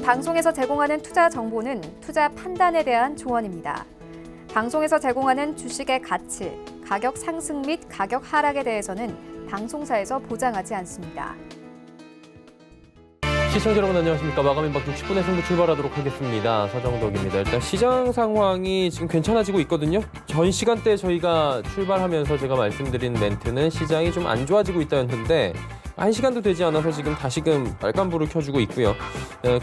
방송에서 제공하는 투자 정보는 투자 판단에 대한 조언입니다. 방송에서 제공하는 주식의 가치, 가격 상승 및 가격 하락에 대해서는 방송사에서 보장하지 않습니다. 시청자 여러분 안녕하십니까. 마감인박 60분의 승부 출발하도록 하겠습니다. 서정덕입니다. 일단 시장 상황이 지금 괜찮아지고 있거든요. 전 시간대 저희가 출발하면서 제가 말씀드린 멘트는 시장이 좀 안 좋아지고 있다였는데 1시간도 되지 않아서 지금 다시금 빨간불을 켜주고 있고요.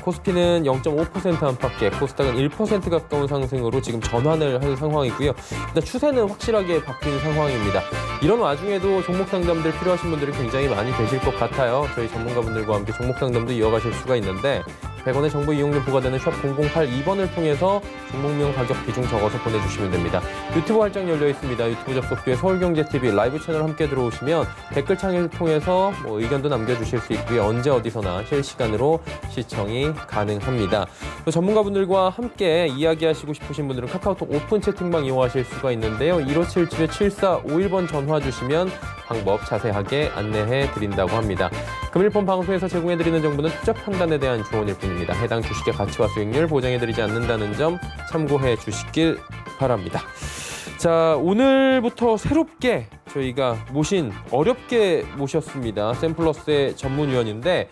코스피는 0.5% 안팎에, 코스닥은 1% 가까운 상승으로 지금 전환을 한 상황이고요. 일단 추세는 확실하게 바뀐 상황입니다. 이런 와중에도 종목 상담들 필요하신 분들이 굉장히 많이 계실 것 같아요. 저희 전문가분들과 함께 종목 상담도 이어가실 수가 있는데 100원의 정보 이용료 부과되는 샵 0082번을 통해서 종목명 가격 비중 적어서 보내주시면 됩니다. 유튜브 활짝 열려 있습니다. 유튜브 접속 뒤에 서울경제TV 라이브 채널 함께 들어오시면 댓글창을 통해서 의견도 남겨주실 수 있고요. 언제 어디서나 실시간으로 시청이 가능합니다. 또 전문가분들과 함께 이야기하시고 싶으신 분들은 카카오톡 오픈 채팅방 이용하실 수가 있는데요. 1577-7451번 전화 주시면 방법 자세하게 안내해 드린다고 합니다. 금일폰 방송에서 제공해드리는 정보는 투자 판단에 대한 조언일 뿐입니다. 해당 주식의 가치와 수익률 보장해드리지 않는다는 점 참고해 주시길 바랍니다. 자, 오늘부터 새롭게 저희가 어렵게 모셨습니다. 샘플러스의 전문위원인데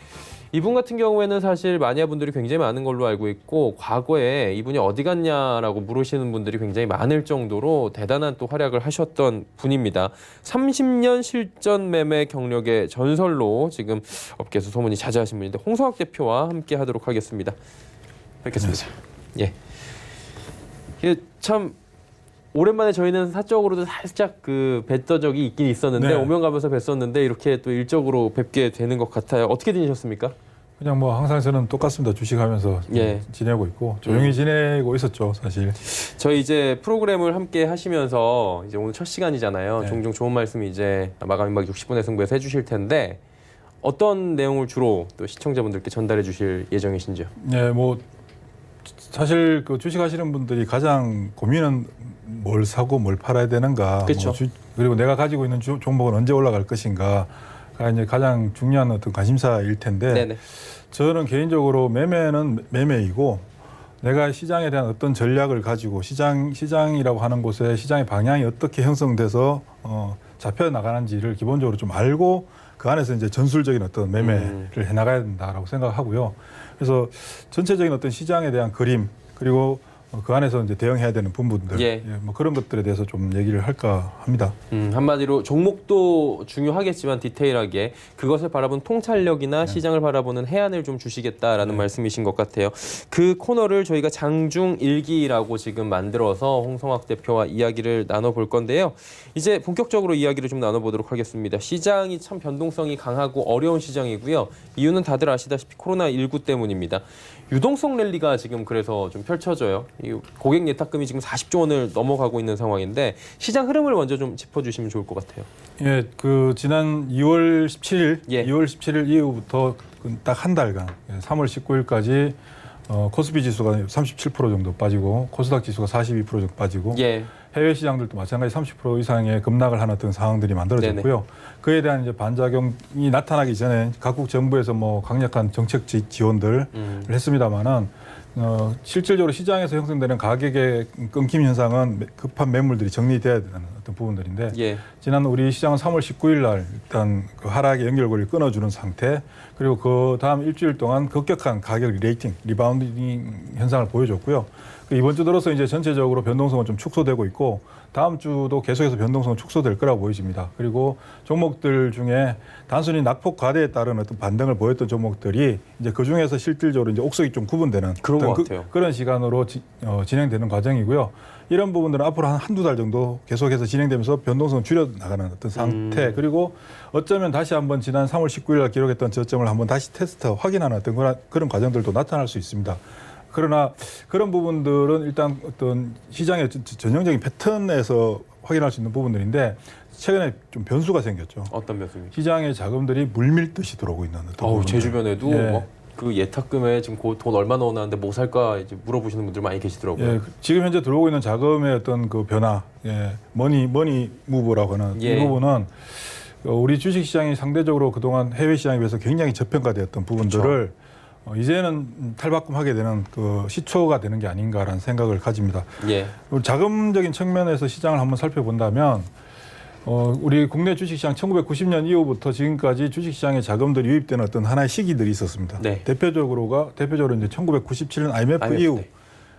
이분 같은 경우에는 사실 마니아분들이 굉장히 많은 걸로 알고 있고 과거에 이분이 어디 갔냐라고 물으시는 분들이 굉장히 많을 정도로 대단한 또 활약을 하셨던 분입니다. 30년 실전 매매 경력의 전설로 지금 업계에서 소문이 자자하신 분인데 홍성학 대표와 함께 하도록 하겠습니다. 뵙겠습니다. 예. 이게 참 오랜만에 저희는 사적으로도 살짝 뵀던 적이 있긴 있었는데 네. 오면 가면서 뵀었는데 이렇게 또 일적으로 뵙게 되는 것 같아요. 어떻게 지내셨습니까? 그냥 항상 저는 똑같습니다. 주식하면서 예. 지내고 있고 조용히 지내고 있었죠, 사실. 저희 이제 프로그램을 함께 하시면서 이제 오늘 첫 시간이잖아요. 네. 종종 좋은 말씀 이제 마감인박 60분의 승부에서 해주실 텐데 어떤 내용을 주로 또 시청자분들께 전달해 주실 예정이신지요? 네, 사실 주식하시는 분들이 가장 고민은 뭘 사고 뭘 팔아야 되는가. 그렇죠. 그리고 내가 가지고 있는 종목은 언제 올라갈 것인가가 이제 가장 중요한 어떤 관심사일 텐데. 네네. 저는 개인적으로 매매는 매매이고 내가 시장에 대한 어떤 전략을 가지고 시장이라고 하는 곳에 시장의 방향이 어떻게 형성돼서 잡혀 나가는지를 기본적으로 좀 알고 그 안에서 이제 전술적인 어떤 매매를 해 나가야 된다라고 생각하고요. 그래서 전체적인 어떤 시장에 대한 그림 그리고 그 안에서 이제 대응해야 되는 부분들, 예. 그런 것들에 대해서 좀 얘기를 할까 합니다. 한마디로 종목도 중요하겠지만 디테일하게 그것을 바라본 통찰력이나 시장을 바라보는 해안을 좀 주시겠다라는 말씀이신 것 같아요. 그 코너를 저희가 장중 일기라고 지금 만들어서 홍성학 대표와 이야기를 나눠볼 건데요. 이제 본격적으로 이야기를 좀 나눠보도록 하겠습니다. 시장이 참 변동성이 강하고 어려운 시장이고요. 이유는 다들 아시다시피 코로나19 때문입니다. 유동성 랠리가 지금 그래서 좀 펼쳐져요. 이 고객 예탁금이 지금 40조 원을 넘어가고 있는 상황인데 시장 흐름을 먼저 좀 짚어주시면 좋을 것 같아요. 예, 지난 2월 17일, 예. 2월 17일 이후부터 딱 한 달간, 3월 19일까지 코스피 지수가 37% 정도 빠지고 코스닥 지수가 42% 정도 빠지고 예. 해외 시장들도 마찬가지 30% 이상의 급락을 하는 어떤 상황들이 만들어졌고요. 그에 대한 이제 반작용이 나타나기 전에 각국 정부에서 강력한 정책 지원들을 했습니다만은 실질적으로 시장에서 형성되는 가격의 끊김 현상은 급한 매물들이 정리돼야 되는 어떤 부분들인데 예. 지난 우리 시장은 3월 19일 날 일단 그 하락의 연결고리를 끊어주는 상태 그리고 그 다음 일주일 동안 급격한 가격 리바운딩 현상을 보여줬고요. 이번 주 들어서 이제 전체적으로 변동성은 좀 축소되고 있고 다음 주도 계속해서 변동성은 축소될 거라고 보여집니다. 그리고 종목들 중에 단순히 낙폭 과대에 따른 어떤 반등을 보였던 종목들이 이제 그 중에서 실질적으로 이제 옥석이 좀 구분되는 그런 것 같아요. 그런 시간으로 진행되는 과정이고요. 이런 부분들은 앞으로 한두 달 정도 계속해서 진행되면서 변동성을 줄여나가는 어떤 상태 그리고 어쩌면 다시 한번 지난 3월 19일 날 기록했던 저점을 한번 다시 확인하는 어떤 그런 과정들도 나타날 수 있습니다. 그러나 그런 부분들은 일단 어떤 시장의 전형적인 패턴에서 확인할 수 있는 부분들인데 최근에 좀 변수가 생겼죠. 어떤 변수입니까? 시장의 자금들이 물밀듯이 들어오고 있는 어떤 제 주변에도 예. 그 예탁금에 지금 돈 얼마 넣어놨는데 뭐 살까 이제 물어보시는 분들 많이 계시더라고요. 예, 지금 현재 들어오고 있는 자금의 어떤 그 변화, 머니 무브라고 하는 이 부분은 우리 주식 시장이 상대적으로 그동안 해외 시장에 비해서 굉장히 저평가되었던 부분들을 이제는 탈바꿈하게 되는 그 시초가 되는 게 아닌가라는 생각을 가집니다. 예. 자금적인 측면에서 시장을 한번 살펴본다면 우리 국내 주식시장 1990년 이후부터 지금까지 주식시장에 자금들이 유입되는 어떤 하나의 시기들이 있었습니다. 네. 대표적으로 이제 1997년 IMF 이후. 네.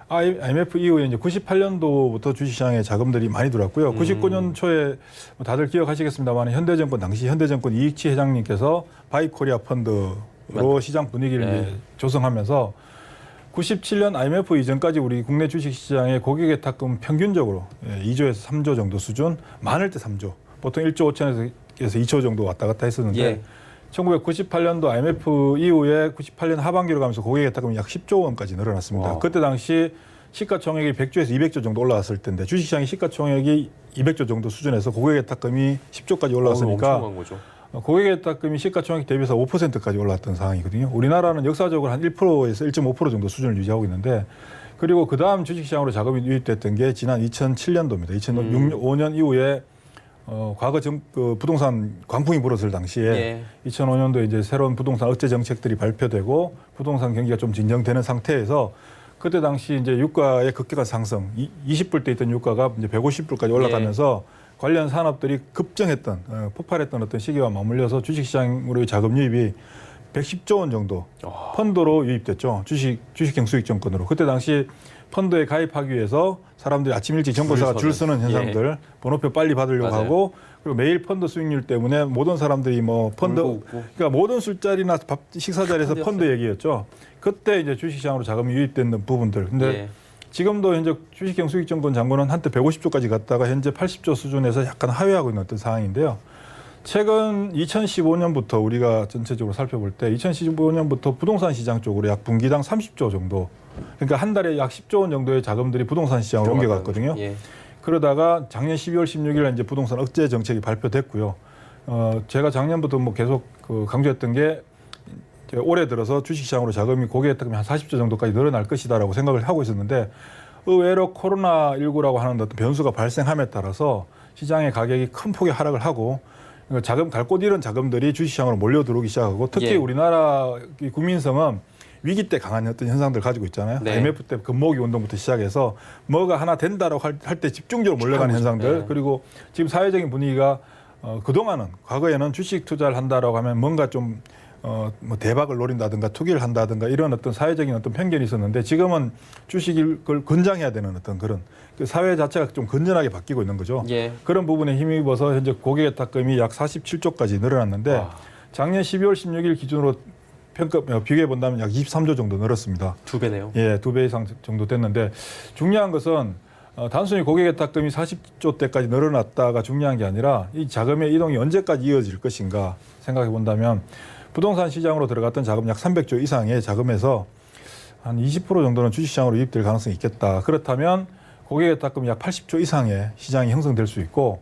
IMF 이후에 이제 98년도부터 주식시장에 자금들이 많이 들어왔고요. 99년 초에 다들 기억하시겠습니다만 현대증권 당시 현대증권 이익치 회장님께서 바이코리아 펀드로 시장 분위기를 네. 이제 조성하면서 97년 IMF 이전까지 우리 국내 주식시장의 고객예탁금 평균적으로 2조에서 3조 정도 수준, 많을 때 3조, 보통 1조 5천에서 2조 정도 왔다 갔다 했었는데 예. 1998년도 IMF 이후에 98년 하반기로 가면서 고객예탁금이 약 10조 원까지 늘어났습니다. 와. 그때 당시 시가총액이 100조에서 200조 정도 올라갔을 때인데 주식시장의 시가총액이 200조 정도 수준에서 고객예탁금이 10조까지 올라왔으니까 엄청난 거죠. 고객예탁금이 시가총액 대비해서 5%까지 올랐던 상황이거든요. 우리나라는 역사적으로 한 1%에서 1.5% 정도 수준을 유지하고 있는데 그리고 그 다음 주식시장으로 자금이 유입됐던 게 지난 2007년도입니다. 2005년 이후에 과거 그 부동산 광풍이 불었을 당시에 예. 2005년도에 이제 새로운 부동산 억제 정책들이 발표되고 부동산 경기가 좀 진정되는 상태에서 그때 당시 이제 유가의 급격한 상승, 20불대 있던 유가가 이제 150불까지 올라가면서 관련 산업들이 급증했던, 폭발했던 어떤 시기와 맞물려서 주식시장으로의 자금 유입이 110조 원 정도 펀드로 유입됐죠. 주식형 수익증권으로. 그때 당시 펀드에 가입하기 위해서 사람들이 아침 일찍 정보사가 줄 서는 현상들, 번호표 빨리 받으려고 맞아요. 하고 그리고 매일 펀드 수익률 때문에 모든 사람들이 뭐 펀드, 울고 웃고. 그러니까 모든 술자리나 식사 자리에서 펀드였어요. 펀드 얘기였죠. 그때 이제 주식시장으로 자금이 유입되는 부분들. 근데 예. 지금도 현재 주식형 수익증권 잔고는 한때 150조까지 갔다가 현재 80조 수준에서 약간 하회하고 있는 어떤 상황인데요. 최근 2015년부터 우리가 전체적으로 살펴볼 때 2015년부터 부동산 시장 쪽으로 약 분기당 30조 정도, 그러니까 한 달에 약 10조 원 정도의 자금들이 부동산 시장으로 옮겨갔거든요. 예. 그러다가 작년 12월 16일 이제 부동산 억제 정책이 발표됐고요. 제가 작년부터 뭐 계속 강조했던 게 올해 들어서 주식시장으로 자금이 고객예탁금이 한 40조 정도까지 늘어날 것이다라고 생각을 하고 있었는데 의외로 코로나19라고 하는 어떤 변수가 발생함에 따라서 시장의 가격이 큰 폭의 하락을 하고 자금 갈 곳 잃은 자금들이 주식시장으로 몰려 들어오기 시작하고 특히 예. 우리나라 국민성은 위기 때 강한 어떤 현상들을 가지고 있잖아요. 네. IMF 때 금모으기 운동부터 시작해서 뭐가 하나 된다라고 할 때 집중적으로 몰려가는 현상들 네. 그리고 지금 사회적인 분위기가 그동안은 과거에는 주식 투자를 한다라고 하면 뭔가 좀 뭐 대박을 노린다든가 투기를 한다든가 이런 어떤 사회적인 어떤 편견이 있었는데 지금은 주식을 권장해야 되는 어떤 그런 그 사회 자체가 좀 건전하게 바뀌고 있는 거죠. 예. 그런 부분에 힘입어서 현재 고객예탁금이 약 47조까지 늘어났는데 와. 작년 12월 16일 기준으로 비교해 본다면 약 23조 정도 늘었습니다. 2배네요. 예, 2배 이상 정도 됐는데 중요한 것은 단순히 고객예탁금이 40조 대까지 늘어났다가 중요한 게 아니라 이 자금의 이동이 언제까지 이어질 것인가 생각해 본다면 부동산 시장으로 들어갔던 자금 약 300조 이상의 자금에서 한 20% 정도는 주식시장으로 유입될 가능성이 있겠다. 그렇다면 고객예탁금 약 80조 이상의 시장이 형성될 수 있고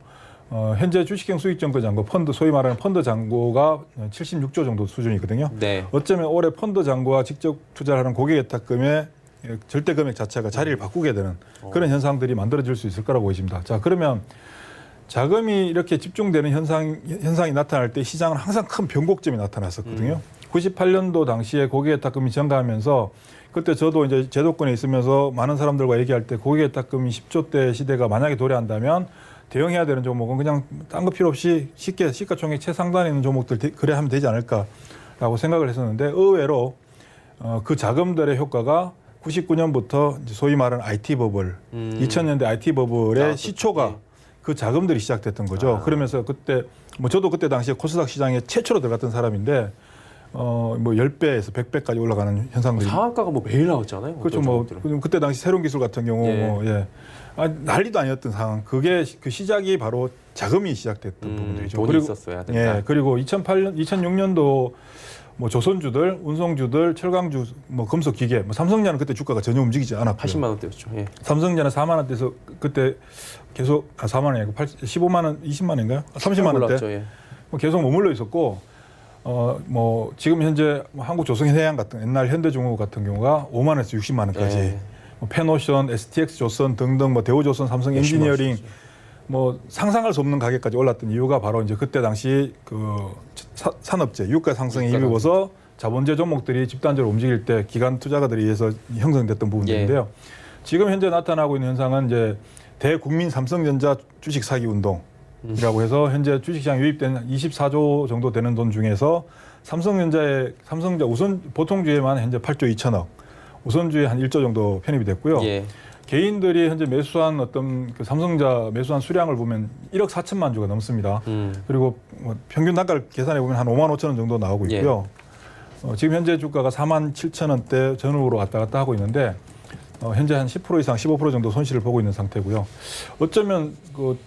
현재 주식형 수익증권 잔고 펀드 소위 말하는 펀드 잔고가 76조 정도 수준이거든요. 네. 어쩌면 올해 펀드 잔고와 직접 투자를 하는 고객예탁금의 절대 금액 자체가 자리를 바꾸게 되는 그런 현상들이 만들어질 수 있을 거라고 보입니다. 자, 그러면 자금이 이렇게 집중되는 현상이 나타날 때 시장은 항상 큰 변곡점이 나타났었거든요. 98년도 당시에 고객예탁금이 증가하면서 그때 저도 이제 제도권에 있으면서 많은 사람들과 얘기할 때 고객예탁금이 10조대 시대가 만약에 도래한다면 대응해야 되는 종목은 그냥 딴 거 필요 없이 쉽게 시가총액 최상단에 있는 종목들 그래 하면 되지 않을까라고 생각을 했었는데 의외로 그 자금들의 효과가 99년부터 소위 말하는 IT 버블, 2000년대 IT 버블의 시초가 그 자금들이 시작됐던 거죠. 그러면서 그때 뭐 저도 그때 당시에 코스닥 시장에 최초로 들어갔던 사람인데 뭐 10배에서 100배까지 올라가는 현상들이 상한가가 뭐 매일 나왔잖아요. 그렇죠. 뭐 그때 당시 새로운 기술 같은 경우 난리도 아니었던 상황. 그게 그 시작이 바로 자금이 시작됐던 부분들이죠. 돈이 그리고 있었어야 된다. 예, 그리고 2006년도 뭐 조선주들, 운송주들, 철강주, 뭐 금속기계, 뭐 삼성전자는 그때 주가가 전혀 움직이지 않았고요. 80만 원대였죠. 예. 삼성전자는 4만 원대에서 그때 계속 4만 원이 아니고 15만 원, 20만 원인가요? 30만 원대. 올랐죠, 예. 뭐 계속 머물러 있었고 뭐 지금 현재 한국조선해양 같은 옛날 현대중공업 같은 경우가 5만 원에서 60만 원까지 예. 뭐 페노션, STX 조선 등등 뭐 대우조선, 삼성 엔지니어링 뭐 상상할 수 없는 가격까지 올랐던 이유가 바로 이제 그때 당시 그 산업재 유가 상승에 힘입어서 자본제 종목들이 집단적으로 움직일 때 기관 투자가들에 의해서 형성됐던 부분들인데요. 지금 현재 나타나고 있는 현상은 이제 대국민 삼성전자 주식 사기 운동이라고 해서 현재 주식시장 유입된 24조 정도 되는 돈 중에서 삼성전자 우선 보통주에만 현재 8조 2천억, 우선주에 한 1조 정도 편입이 됐고요. 예. 개인들이 현재 매수한 어떤 그 삼성전자 매수한 수량을 보면 1억 4천만 주가 넘습니다. 그리고 뭐 평균 단가를 계산해 보면 한 5만 5천 원 정도 나오고 있고요. 지금 현재 주가가 4만 7천 원대 전후로 왔다 갔다 하고 있는데 현재 한 10% 이상 15% 정도 손실을 보고 있는 상태고요. 어쩌면 그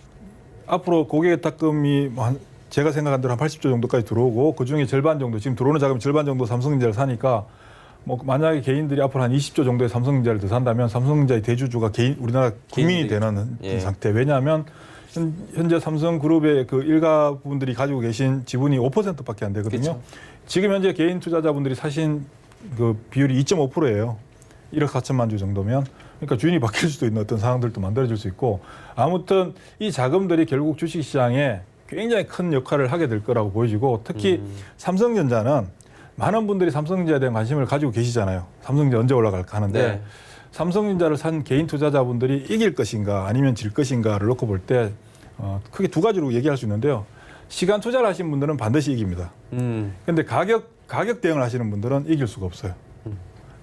앞으로 고객의 탁금이 제가 생각한 대로 한 80조 정도까지 들어오고 그중에 절반 정도 지금 들어오는 자금 절반 정도 삼성전자를 사니까 뭐 만약에 개인들이 앞으로 한 20조 정도의 삼성전자를 더 산다면 삼성전자의 대주주가 우리나라 국민이 되는 상태. 왜냐하면 현재 삼성그룹의 그 일가 분들이 가지고 계신 지분이 5%밖에 안 되거든요. 그쵸. 지금 현재 개인 투자자분들이 사신 그 비율이 2.5%예요. 1억 4천만 주 정도면. 그러니까 주인이 바뀔 수도 있는 어떤 상황들도 만들어질 수 있고 아무튼 이 자금들이 결국 주식시장에 굉장히 큰 역할을 하게 될 거라고 보여지고 특히 삼성전자는 많은 분들이 삼성전자에 대한 관심을 가지고 계시잖아요. 삼성전자 언제 올라갈까 하는데 네. 삼성전자를 산 개인 투자자분들이 이길 것인가 아니면 질 것인가를 놓고 볼 때 크게 두 가지로 얘기할 수 있는데요. 시간 투자를 하신 분들은 반드시 이깁니다. 그런데 가격 대응을 하시는 분들은 이길 수가 없어요.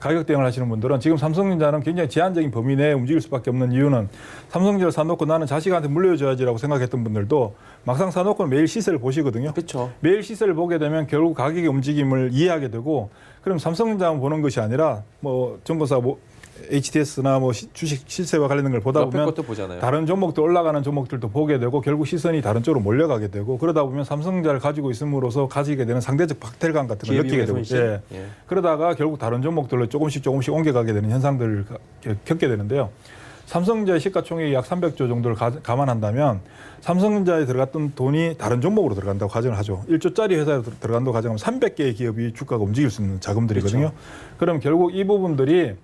가격 대응을 하시는 분들은 지금 삼성전자는 굉장히 제한적인 범위 내에 움직일 수밖에 없는 이유는 삼성전자를 사놓고 나는 자식한테 물려줘야지라고 생각했던 분들도 막상 사놓고 매일 시세를 보시거든요. 그렇죠. 매일 시세를 보게 되면 결국 가격의 움직임을 이해하게 되고 그럼 삼성전자만 보는 것이 아니라 뭐 정보사 HTS나 뭐 주식 시세와 관련된 걸 보다 보면 것도 보잖아요. 다른 종목도 올라가는 종목들도 보게 되고 결국 시선이 다른 쪽으로 몰려가게 되고 그러다 보면 삼성전자를 가지고 있음으로써 가지게 되는 상대적 박탈감 같은 걸 느끼게 되고 그러다가 결국 다른 종목들로 조금씩 옮겨가게 되는 현상들을 겪게 되는데요. 삼성전자의 시가총액이 약 300조 정도를 감안한다면 삼성전자에 들어갔던 돈이 다른 종목으로 들어간다고 가정을 하죠. 1조짜리 회사에 들어간다고 가정하면 300개의 기업이 주가가 움직일 수 있는 자금들이거든요. 그렇죠. 그럼 결국 이 부분들이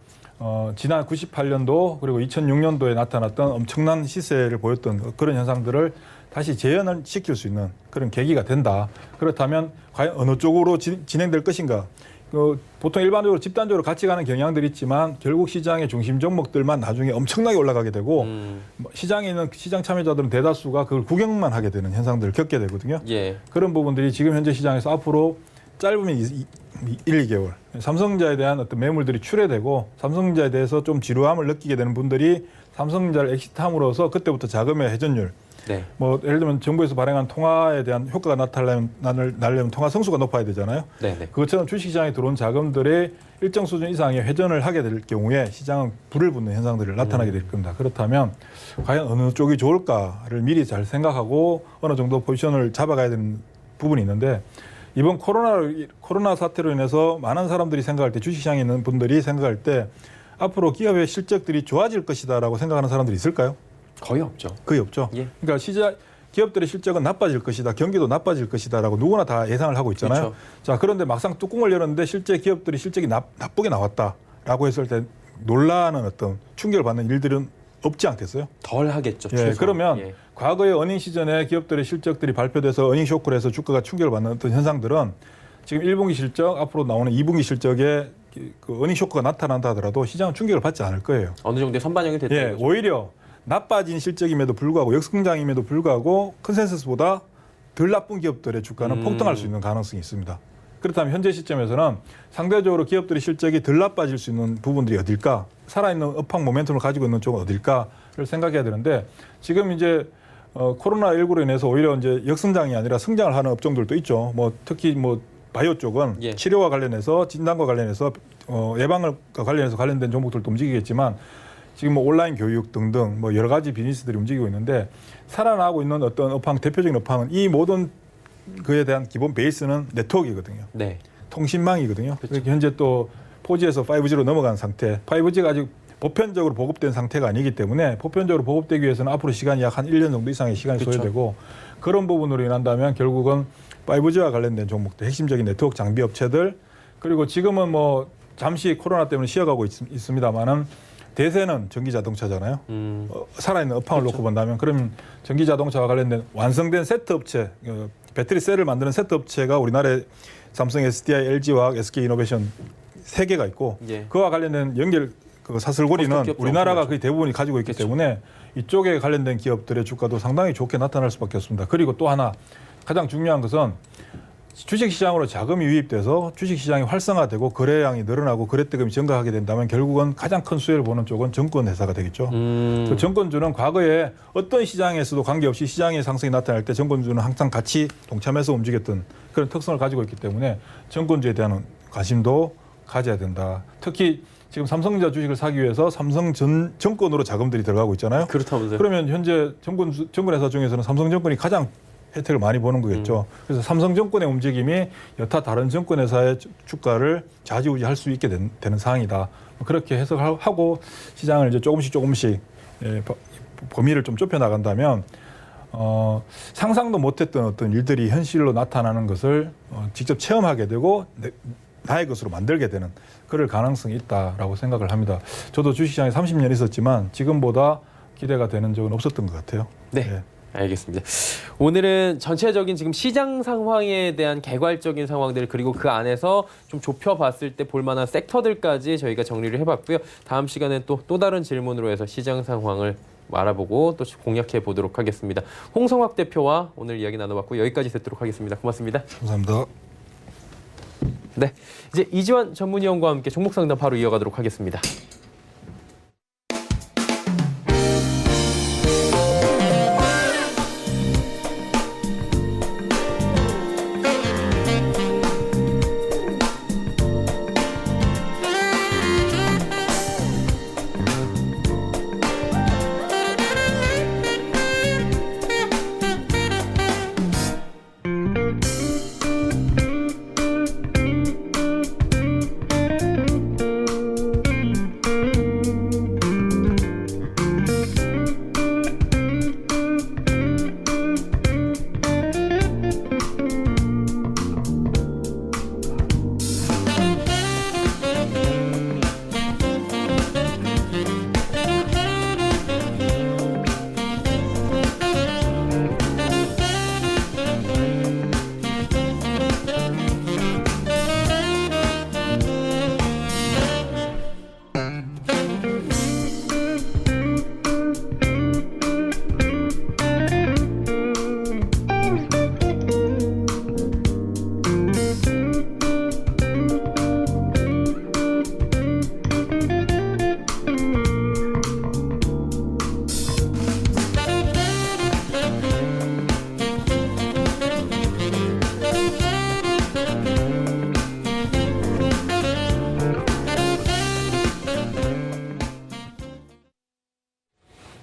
지난 98년도 그리고 2006년도에 나타났던 엄청난 시세를 보였던 그런 현상들을 다시 재현을 시킬 수 있는 그런 계기가 된다. 그렇다면 과연 어느 쪽으로 진행될 것인가. 보통 일반적으로 집단적으로 같이 가는 경향들이 있지만 결국 시장의 중심 종목들만 나중에 엄청나게 올라가게 되고 시장에 있는 시장 참여자들은 대다수가 그걸 구경만 하게 되는 현상들을 겪게 되거든요. 그런 부분들이 지금 현재 시장에서 앞으로 짧으면 1, 2개월 삼성전자에 대한 어떤 매물들이 출회되고 삼성전자에 대해서 좀 지루함을 느끼게 되는 분들이 삼성전자를 엑시트함으로써 그때부터 자금의 회전율 뭐 예를 들면 정부에서 발행한 통화에 대한 효과가 나려면 통화 성수가 높아야 되잖아요. 그것처럼 주식시장에 들어온 자금들의 일정 수준 이상의 회전을 하게 될 경우에 시장은 불을 붙는 현상들이 나타나게 될 겁니다. 그렇다면 과연 어느 쪽이 좋을까를 미리 잘 생각하고 어느 정도 포지션을 잡아가야 되는 부분이 있는데 이번 코로나 사태로 인해서 많은 사람들이 생각할 때 주식시장에 있는 분들이 생각할 때 앞으로 기업의 실적들이 좋아질 것이다라고 생각하는 사람들이 있을까요? 거의 없죠. 거의 없죠. 그러니까 기업들의 실적은 나빠질 것이다, 경기도 나빠질 것이다라고 누구나 다 예상을 하고 있잖아요. 그렇죠. 자, 그런데 막상 뚜껑을 열었는데 실제 기업들이 실적이 나쁘게 나왔다라고 했을 때 놀라는 어떤 충격을 받는 일들은 없지 않겠어요? 덜 하겠죠. 그러면 과거의 어닝 시즌에 기업들의 실적들이 발표돼서 어닝 쇼크를 해서 주가가 충격을 받는 어떤 현상들은 지금 1분기 실적, 앞으로 나오는 2분기 실적에 그 어닝 쇼크가 나타난다 하더라도 시장은 충격을 받지 않을 거예요. 어느 정도의 선반영이 됐다는 거죠. 오히려 나빠진 실적임에도 불구하고 역성장임에도 불구하고 컨센서스보다 덜 나쁜 기업들의 주가는 폭등할 수 있는 가능성이 있습니다. 그렇다면 현재 시점에서는 상대적으로 기업들의 실적이 덜 나빠질 수 있는 부분들이 어딜까? 살아있는 업황 모멘텀을 가지고 있는 쪽은 어딜까를 생각해야 되는데 지금 이제 코로나19로 인해서 오히려 이제 역성장이 아니라 성장을 하는 업종들도 있죠. 뭐 특히 뭐 바이오 쪽은 치료와 관련해서 진단과 관련해서 예방과 관련해서 관련된 종목들도 움직이겠지만 지금 뭐 온라인 교육 등등 뭐 여러 가지 비즈니스들이 움직이고 있는데 살아나고 있는 어떤 업황 대표적인 업황은 이 모든 그에 대한 기본 베이스는 네트워크이거든요. 통신망이거든요. 그렇죠. 현재 또 4G에서 5G로 넘어간 상태. 5G가 아직 보편적으로 보급된 상태가 아니기 때문에 보편적으로 보급되기 위해서는 앞으로 시간이 약 한 1년 정도 이상의 시간이 소요되고 그런 부분으로 인한다면 결국은 5G와 관련된 종목들, 핵심적인 네트워크 장비 업체들 그리고 지금은 뭐 잠시 코로나 때문에 쉬어가고 있습니다만은 대세는 전기자동차잖아요. 살아있는 업황을 놓고 본다면 그러면 전기자동차와 관련된 완성된 세트 업체, 배터리 셀을 만드는 세트 업체가 우리나라에 삼성, SDI, LG화학, SK이노베이션 3개가 있고 예. 그와 관련된 연결 그 사슬고리는 기업도 우리나라가 엄청 거의 대부분이 가지고 있기 그렇죠. 때문에 이쪽에 관련된 기업들의 주가도 상당히 좋게 나타날 수밖에 없습니다. 그리고 또 하나 가장 중요한 것은 주식시장으로 자금이 유입돼서 주식시장이 활성화되고 거래량이 늘어나고 거래대금이 증가하게 된다면 결국은 가장 큰 수혜를 보는 쪽은 증권회사가 되겠죠. 그 증권주는 과거에 어떤 시장에서도 관계없이 시장의 상승이 나타날 때 증권주는 항상 같이 동참해서 움직였던 그런 특성을 가지고 있기 때문에 증권주에 대한 관심도 가져야 된다. 특히 지금 삼성전자 주식을 사기 위해서 삼성증권으로 자금들이 들어가고 있잖아요. 그렇다면서요? 그러면 현재 증권회사 중에서는 삼성증권이 가장 혜택을 많이 보는 거겠죠. 그래서 삼성증권의 움직임이 여타 다른 증권회사의 주가를 좌지우지할 수 있게 되는 상황이다. 그렇게 해석하고 시장을 이제 조금씩 범위를 좀 좁혀 나간다면 상상도 못했던 어떤 일들이 현실로 나타나는 것을 직접 체험하게 되고 나의 것으로 만들게 되는 그럴 가능성이 있다라고 생각을 합니다. 저도 주식시장에 30년 있었지만 지금보다 기대가 되는 적은 없었던 것 같아요. 네. 네. 알겠습니다. 오늘은 전체적인 지금 시장 상황에 대한 개괄적인 상황들 그리고 그 안에서 좀 좁혀봤을 때 볼만한 섹터들까지 저희가 정리를 해봤고요. 다음 시간에 또 다른 질문으로 해서 시장 상황을 알아보고 또 공략해 보도록 하겠습니다. 홍성학 대표와 오늘 이야기 나눠봤고 여기까지 듣도록 하겠습니다. 고맙습니다. 감사합니다. 네, 이제 이지환 전문위원과 함께 종목 상담 바로 이어가도록 하겠습니다.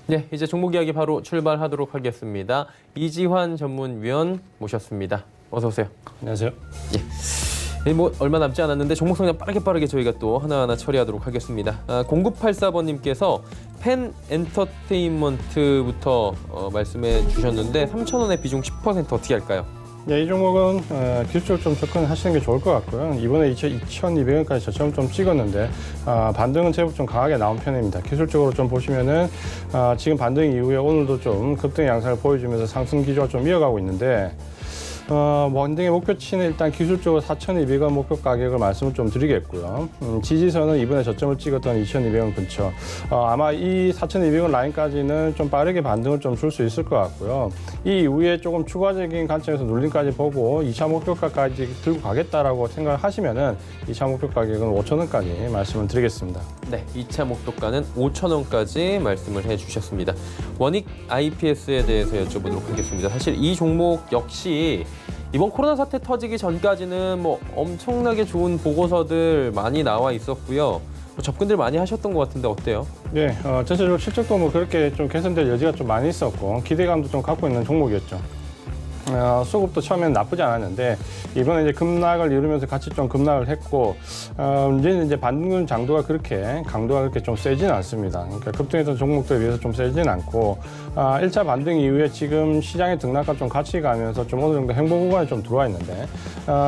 네, 이제 종목 이야기 바로 출발하도록 하겠습니다. 이지환 전문위원 모셨습니다. 어서 오세요. 안녕하세요. 뭐 얼마 남지 않았는데 종목 성장 빠르게 저희가 또 하나하나 처리하도록 하겠습니다. 0984번님께서 펜 엔터테인먼트부터 말씀해 주셨는데 3,000원의 비중 10% 어떻게 할까요? 이 종목은 기술적으로 좀 접근하시는 게 좋을 것 같고요. 이번에 2,200원까지 저점을 좀 찍었는데 반등은 제법 좀 강하게 나온 편입니다. 기술적으로 좀 보시면은 지금 반등 이후에 오늘도 좀 급등 양상을 보여주면서 상승 기조가 좀 이어가고 있는데 원등의 목표치는 일단 기술적으로 4,200원 목표 가격을 말씀을 좀 드리겠고요. 지지선은 이번에 저점을 찍었던 2,200원 근처. 아마 이 4,200원 라인까지는 좀 빠르게 반등을 좀 줄 수 있을 것 같고요. 이 이후에 조금 추가적인 관점에서 눌림까지 보고 2차 목표가까지 들고 가겠다라고 생각을 하시면은 2차 목표 가격은 5,000원까지 말씀을 드리겠습니다. 네, 2차 목표가는 5,000원까지 말씀을 해주셨습니다. 원익 IPS에 대해서 여쭤보도록 하겠습니다. 사실 이 종목 역시 이번 코로나 사태 터지기 전까지는 뭐 엄청나게 좋은 보고서들 많이 나와 있었고요. 접근들 많이 하셨던 것 같은데 어때요? 네, 전체적으로 실적도 뭐 그렇게 좀 개선될 여지가 좀 많이 있었고 기대감도 좀 갖고 있는 종목이었죠. 수급도 처음에는 나쁘지 않았는데 이번에 이제 급락을 이루면서 같이 좀 급락을 했고 문제는 이제 반등 강도가 그렇게 좀 세지는 않습니다. 그러니까 급등했던 종목들에 비해서 좀 세지는 않고 1차 반등 이후에 지금 시장의 등락과 좀 같이 가면서 좀 어느 정도 행보 구간에 좀 들어와 있는데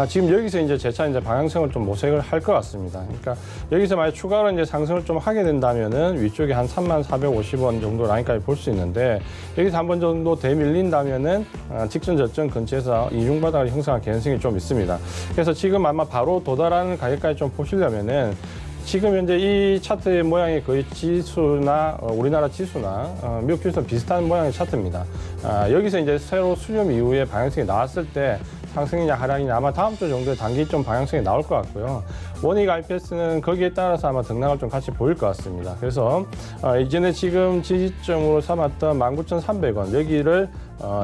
지금 여기서 이제 재차 이제 방향성을 좀 모색을 할 것 같습니다. 그러니까 여기서 만약 추가로 이제 상승을 좀 하게 된다면은 위쪽에 한 3450원 정도 라인까지 볼 수 있는데 여기서 한 번 정도 대밀린다면은 직전 저점 근처에서 이중바닥을 형성할 가능성이 좀 있습니다. 그래서 지금 아마 바로 도달하는 가격까지 좀 보시려면은 지금 현재 이 차트의 모양이 거의 지수나 우리나라 지수나 미국 지수와 비슷한 모양의 차트입니다. 여기서 이제 새로 수렴 이후에 방향성이 나왔을 때 상승이냐 하락이냐 아마 다음 주 정도에 단기 좀 방향성이 나올 것 같고요. 원익 IPS는 거기에 따라서 아마 등락을 좀 같이 보일 것 같습니다. 그래서 이전에 지금 지지점으로 삼았던 19,300원 여기를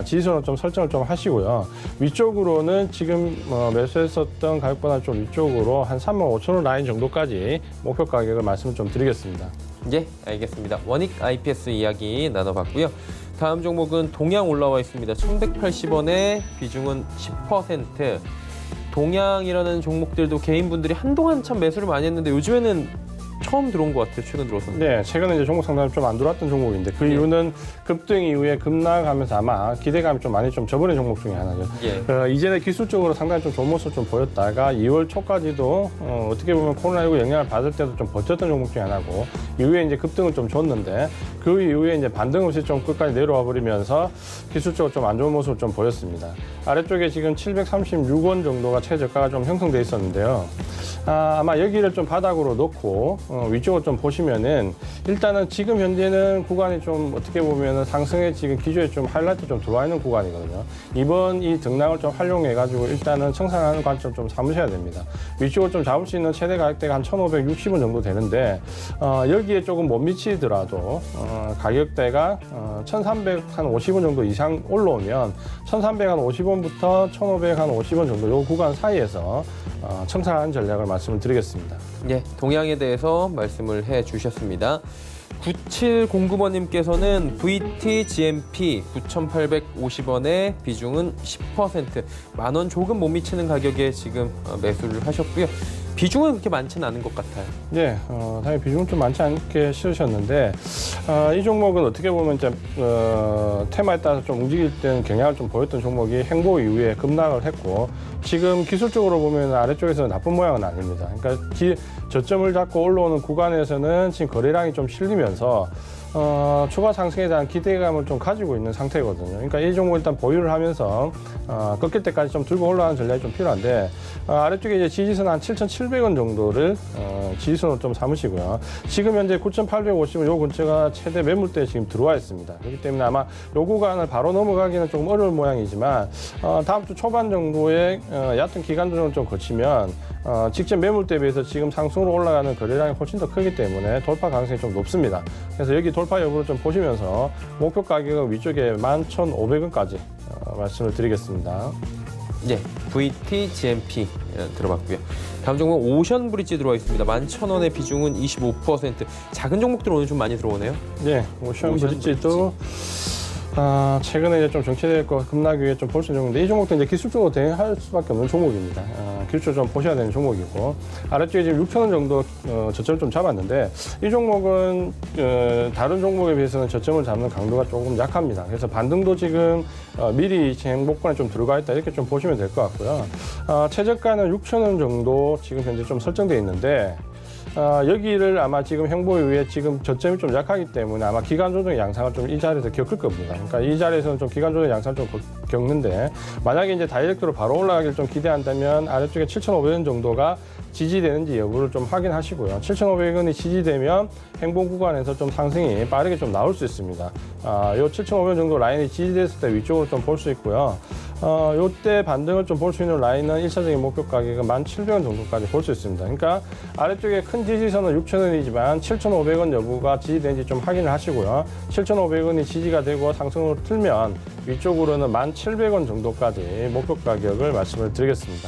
지지선으로 좀 설정을 좀 하시고요. 위쪽으로는 지금 매수했었던 가격보다 좀 위쪽으로 한 35,000원 라인 정도까지 목표 가격을 말씀을 좀 드리겠습니다. 예, 알겠습니다. 원익 IPS 이야기 나눠봤고요. 다음 종목은 동양 올라와 있습니다. 1,180원에 비중은 10%. 동양이라는 종목들도 개인분들이 한동안 참 매수를 많이 했는데 요즘에는 처음 들어온 것 같아요. 최근 들어서는. 네, 최근에 이제 종목 상담이 좀 안 들어왔던 종목인데 그 예. 이유는 급등 이후에 급락하면서 아마 기대감이 좀 많이 좀 저번의 종목 중에 하나죠. 예. 이전에 기술적으로 상당히 좀 좋은 모습 좀 보였다가 2월 초까지도 어떻게 보면 코로나19 영향을 받을 때도 좀 버텼던 종목 중에 하나고 이후에 이제 급등을 좀 줬는데 그 이후에 이제 반등 없이 좀 끝까지 내려와 버리면서 기술적으로 좀 안 좋은 모습을 좀 보였습니다. 아래쪽에 지금 736원 정도가 최저가가 좀 형성돼 있었는데요. 아마 여기를 좀 바닥으로 놓고 위쪽을 좀 보시면은 일단은 지금 현재는 구간이 좀 어떻게 보면은 상승의 지금 기조에 좀 하이라이트 좀 들어와 있는 구간이거든요. 이번 이 등락을 좀 활용해 가지고 일단은 청산하는 관점 좀 삼으셔야 됩니다. 위쪽을 좀 잡을 수 있는 최대 가격대가 한 1,560원 정도 되는데 여기에 조금 못 미치더라도 가격대가 1,350원 정도 이상 올라오면 1,350원부터 1,550원 정도 요 구간 사이에서 청산하는 전략을 말씀을 드리겠습니다. 예, 동양에 대해서 말씀을 해 주셨습니다. 9709번님께서는 VT GMP 9,850원에 비중은 10%, 만원 조금 못 미치는 가격에 지금 매수를 하셨고요. 비중은 그렇게 많지는 않은 것 같아요. 네, 당연히 비중은 좀 많지 않게 실으셨는데 이 종목은 어떻게 보면 이제 테마에 따라서 좀 움직일 때는 경향을 좀 보였던 종목이 행보 이후에 급락을 했고 지금 기술적으로 보면 아래쪽에서는 나쁜 모양은 아닙니다. 그러니까 저점을 잡고 올라오는 구간에서는 지금 거래량이 좀 실리면서 추가 상승에 대한 기대감을 좀 가지고 있는 상태거든요. 그러니까 이 종목 일단 보유를 하면서 꺾일 때까지 좀 들고 올라가는 전략이 좀 필요한데 아래쪽에 이제 지지선 한 7,700원 정도를 지지선으로 좀 삼으시고요. 지금 현재 9,850원 요 근처가 최대 매물대에 지금 들어와 있습니다. 그렇기 때문에 아마 요 구간을 바로 넘어가기는 조금 어려운 모양이지만 다음 주 초반 정도에 얕은 기간 조정을 좀 거치면 직전 매물대에 비해서 지금 상승으로 올라가는 거래량이 훨씬 더 크기 때문에 돌파 가능성이 좀 높습니다. 그래서 여기 돌파 여부를 좀 보시면서 목표 가격은 위쪽에 11,500원까지 말씀을 드리겠습니다. 예, VT GMP 들어봤고요. 다음 종목 오션 브릿지 들어와 있습니다. 11,000원의 비중은 25%. 작은 종목들 오늘 좀 많이 들어오네요. 네, 오션 브릿지도 최근에 이제 좀 정체되고 급락 위에 좀 볼 수 있는 종목인데 이 종목도 이제 기술적으로 대응할 수밖에 없는 종목입니다. 기술적으로 좀 보셔야 되는 종목이고 아래쪽에 지금 6,000원 정도 저점을 좀 잡았는데 이 종목은 다른 종목에 비해서는 저점을 잡는 강도가 조금 약합니다. 그래서 반등도 지금 미리 행복권에 좀 들어가 있다 이렇게 좀 보시면 될 것 같고요. 최저가는 6,000원 정도 지금 현재 좀 설정되어 있는데 여기를 아마 지금 행보 이후에 지금 저점이 좀 약하기 때문에 아마 기간 조정의 양상을 좀 이 자리에서 겪을 겁니다. 그러니까 이 자리에서는 좀 기간 조정의 양상을 좀 겪는데 만약에 이제 다이렉트로 바로 올라가기를 좀 기대한다면 아래쪽에 7,500원 정도가 지지되는지 여부를 좀 확인하시고요. 7,500원이 지지되면 행보 구간에서 좀 상승이 빠르게 좀 나올 수 있습니다. 요 7,500원 정도 라인이 지지됐을 때 위쪽으로 좀 볼 수 있고요. 요때 반등을 좀 볼 수 있는 라인은 1차적인 목표 가격은 1,700원 정도까지 볼 수 있습니다. 그러니까 아래쪽에 큰 지지선은 6,000원이지만 7,500원 여부가 지지되는지 좀 확인을 하시고요. 7,500원이 지지가 되고 상승으로 틀면 위쪽으로는 1,700원 정도까지 목표 가격을 말씀을 드리겠습니다.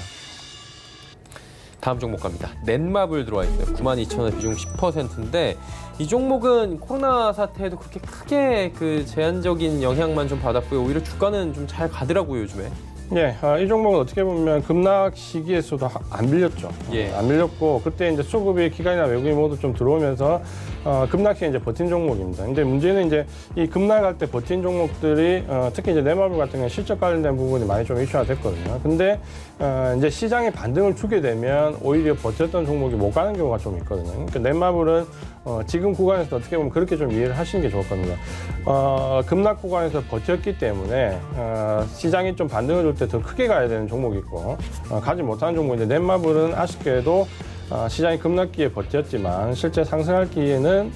다음 종목 갑니다. 넷마블 들어와 있어요. 92,000원 비중 10%인데 이 종목은 코로나 사태에도 그렇게 크게 그 제한적인 영향만 좀 받았고요. 오히려 주가는 좀 잘 가더라고요, 요즘에. 네, 이 종목은 어떻게 보면 급락 시기에서도 안 밀렸죠. 예. 안 밀렸고 그때 이제 소급이 기관이나 외국인 모두 좀 들어오면서 급락 시에 이제 버틴 종목입니다. 근데 문제는 이제 이 급락할 때 버틴 종목들이 특히 이제 넷마블 같은 경우는 실적 관련된 부분이 많이 좀 이슈가 됐거든요. 근데 이제 시장에 반등을 주게 되면 오히려 버텼던 종목이 못 가는 경우가 좀 있거든요. 그러니까 넷마블은 지금 구간에서 어떻게 보면 그렇게 좀 이해를 하시는 게 좋을 겁니다. 급락 구간에서 버텼기 때문에 시장이 좀 반등을 줄 때 더 크게 가야 되는 종목이 있고 가지 못하는 종목인데 넷마블은 아쉽게도 시장이 급락기에 버텼지만 실제 상승할 기에는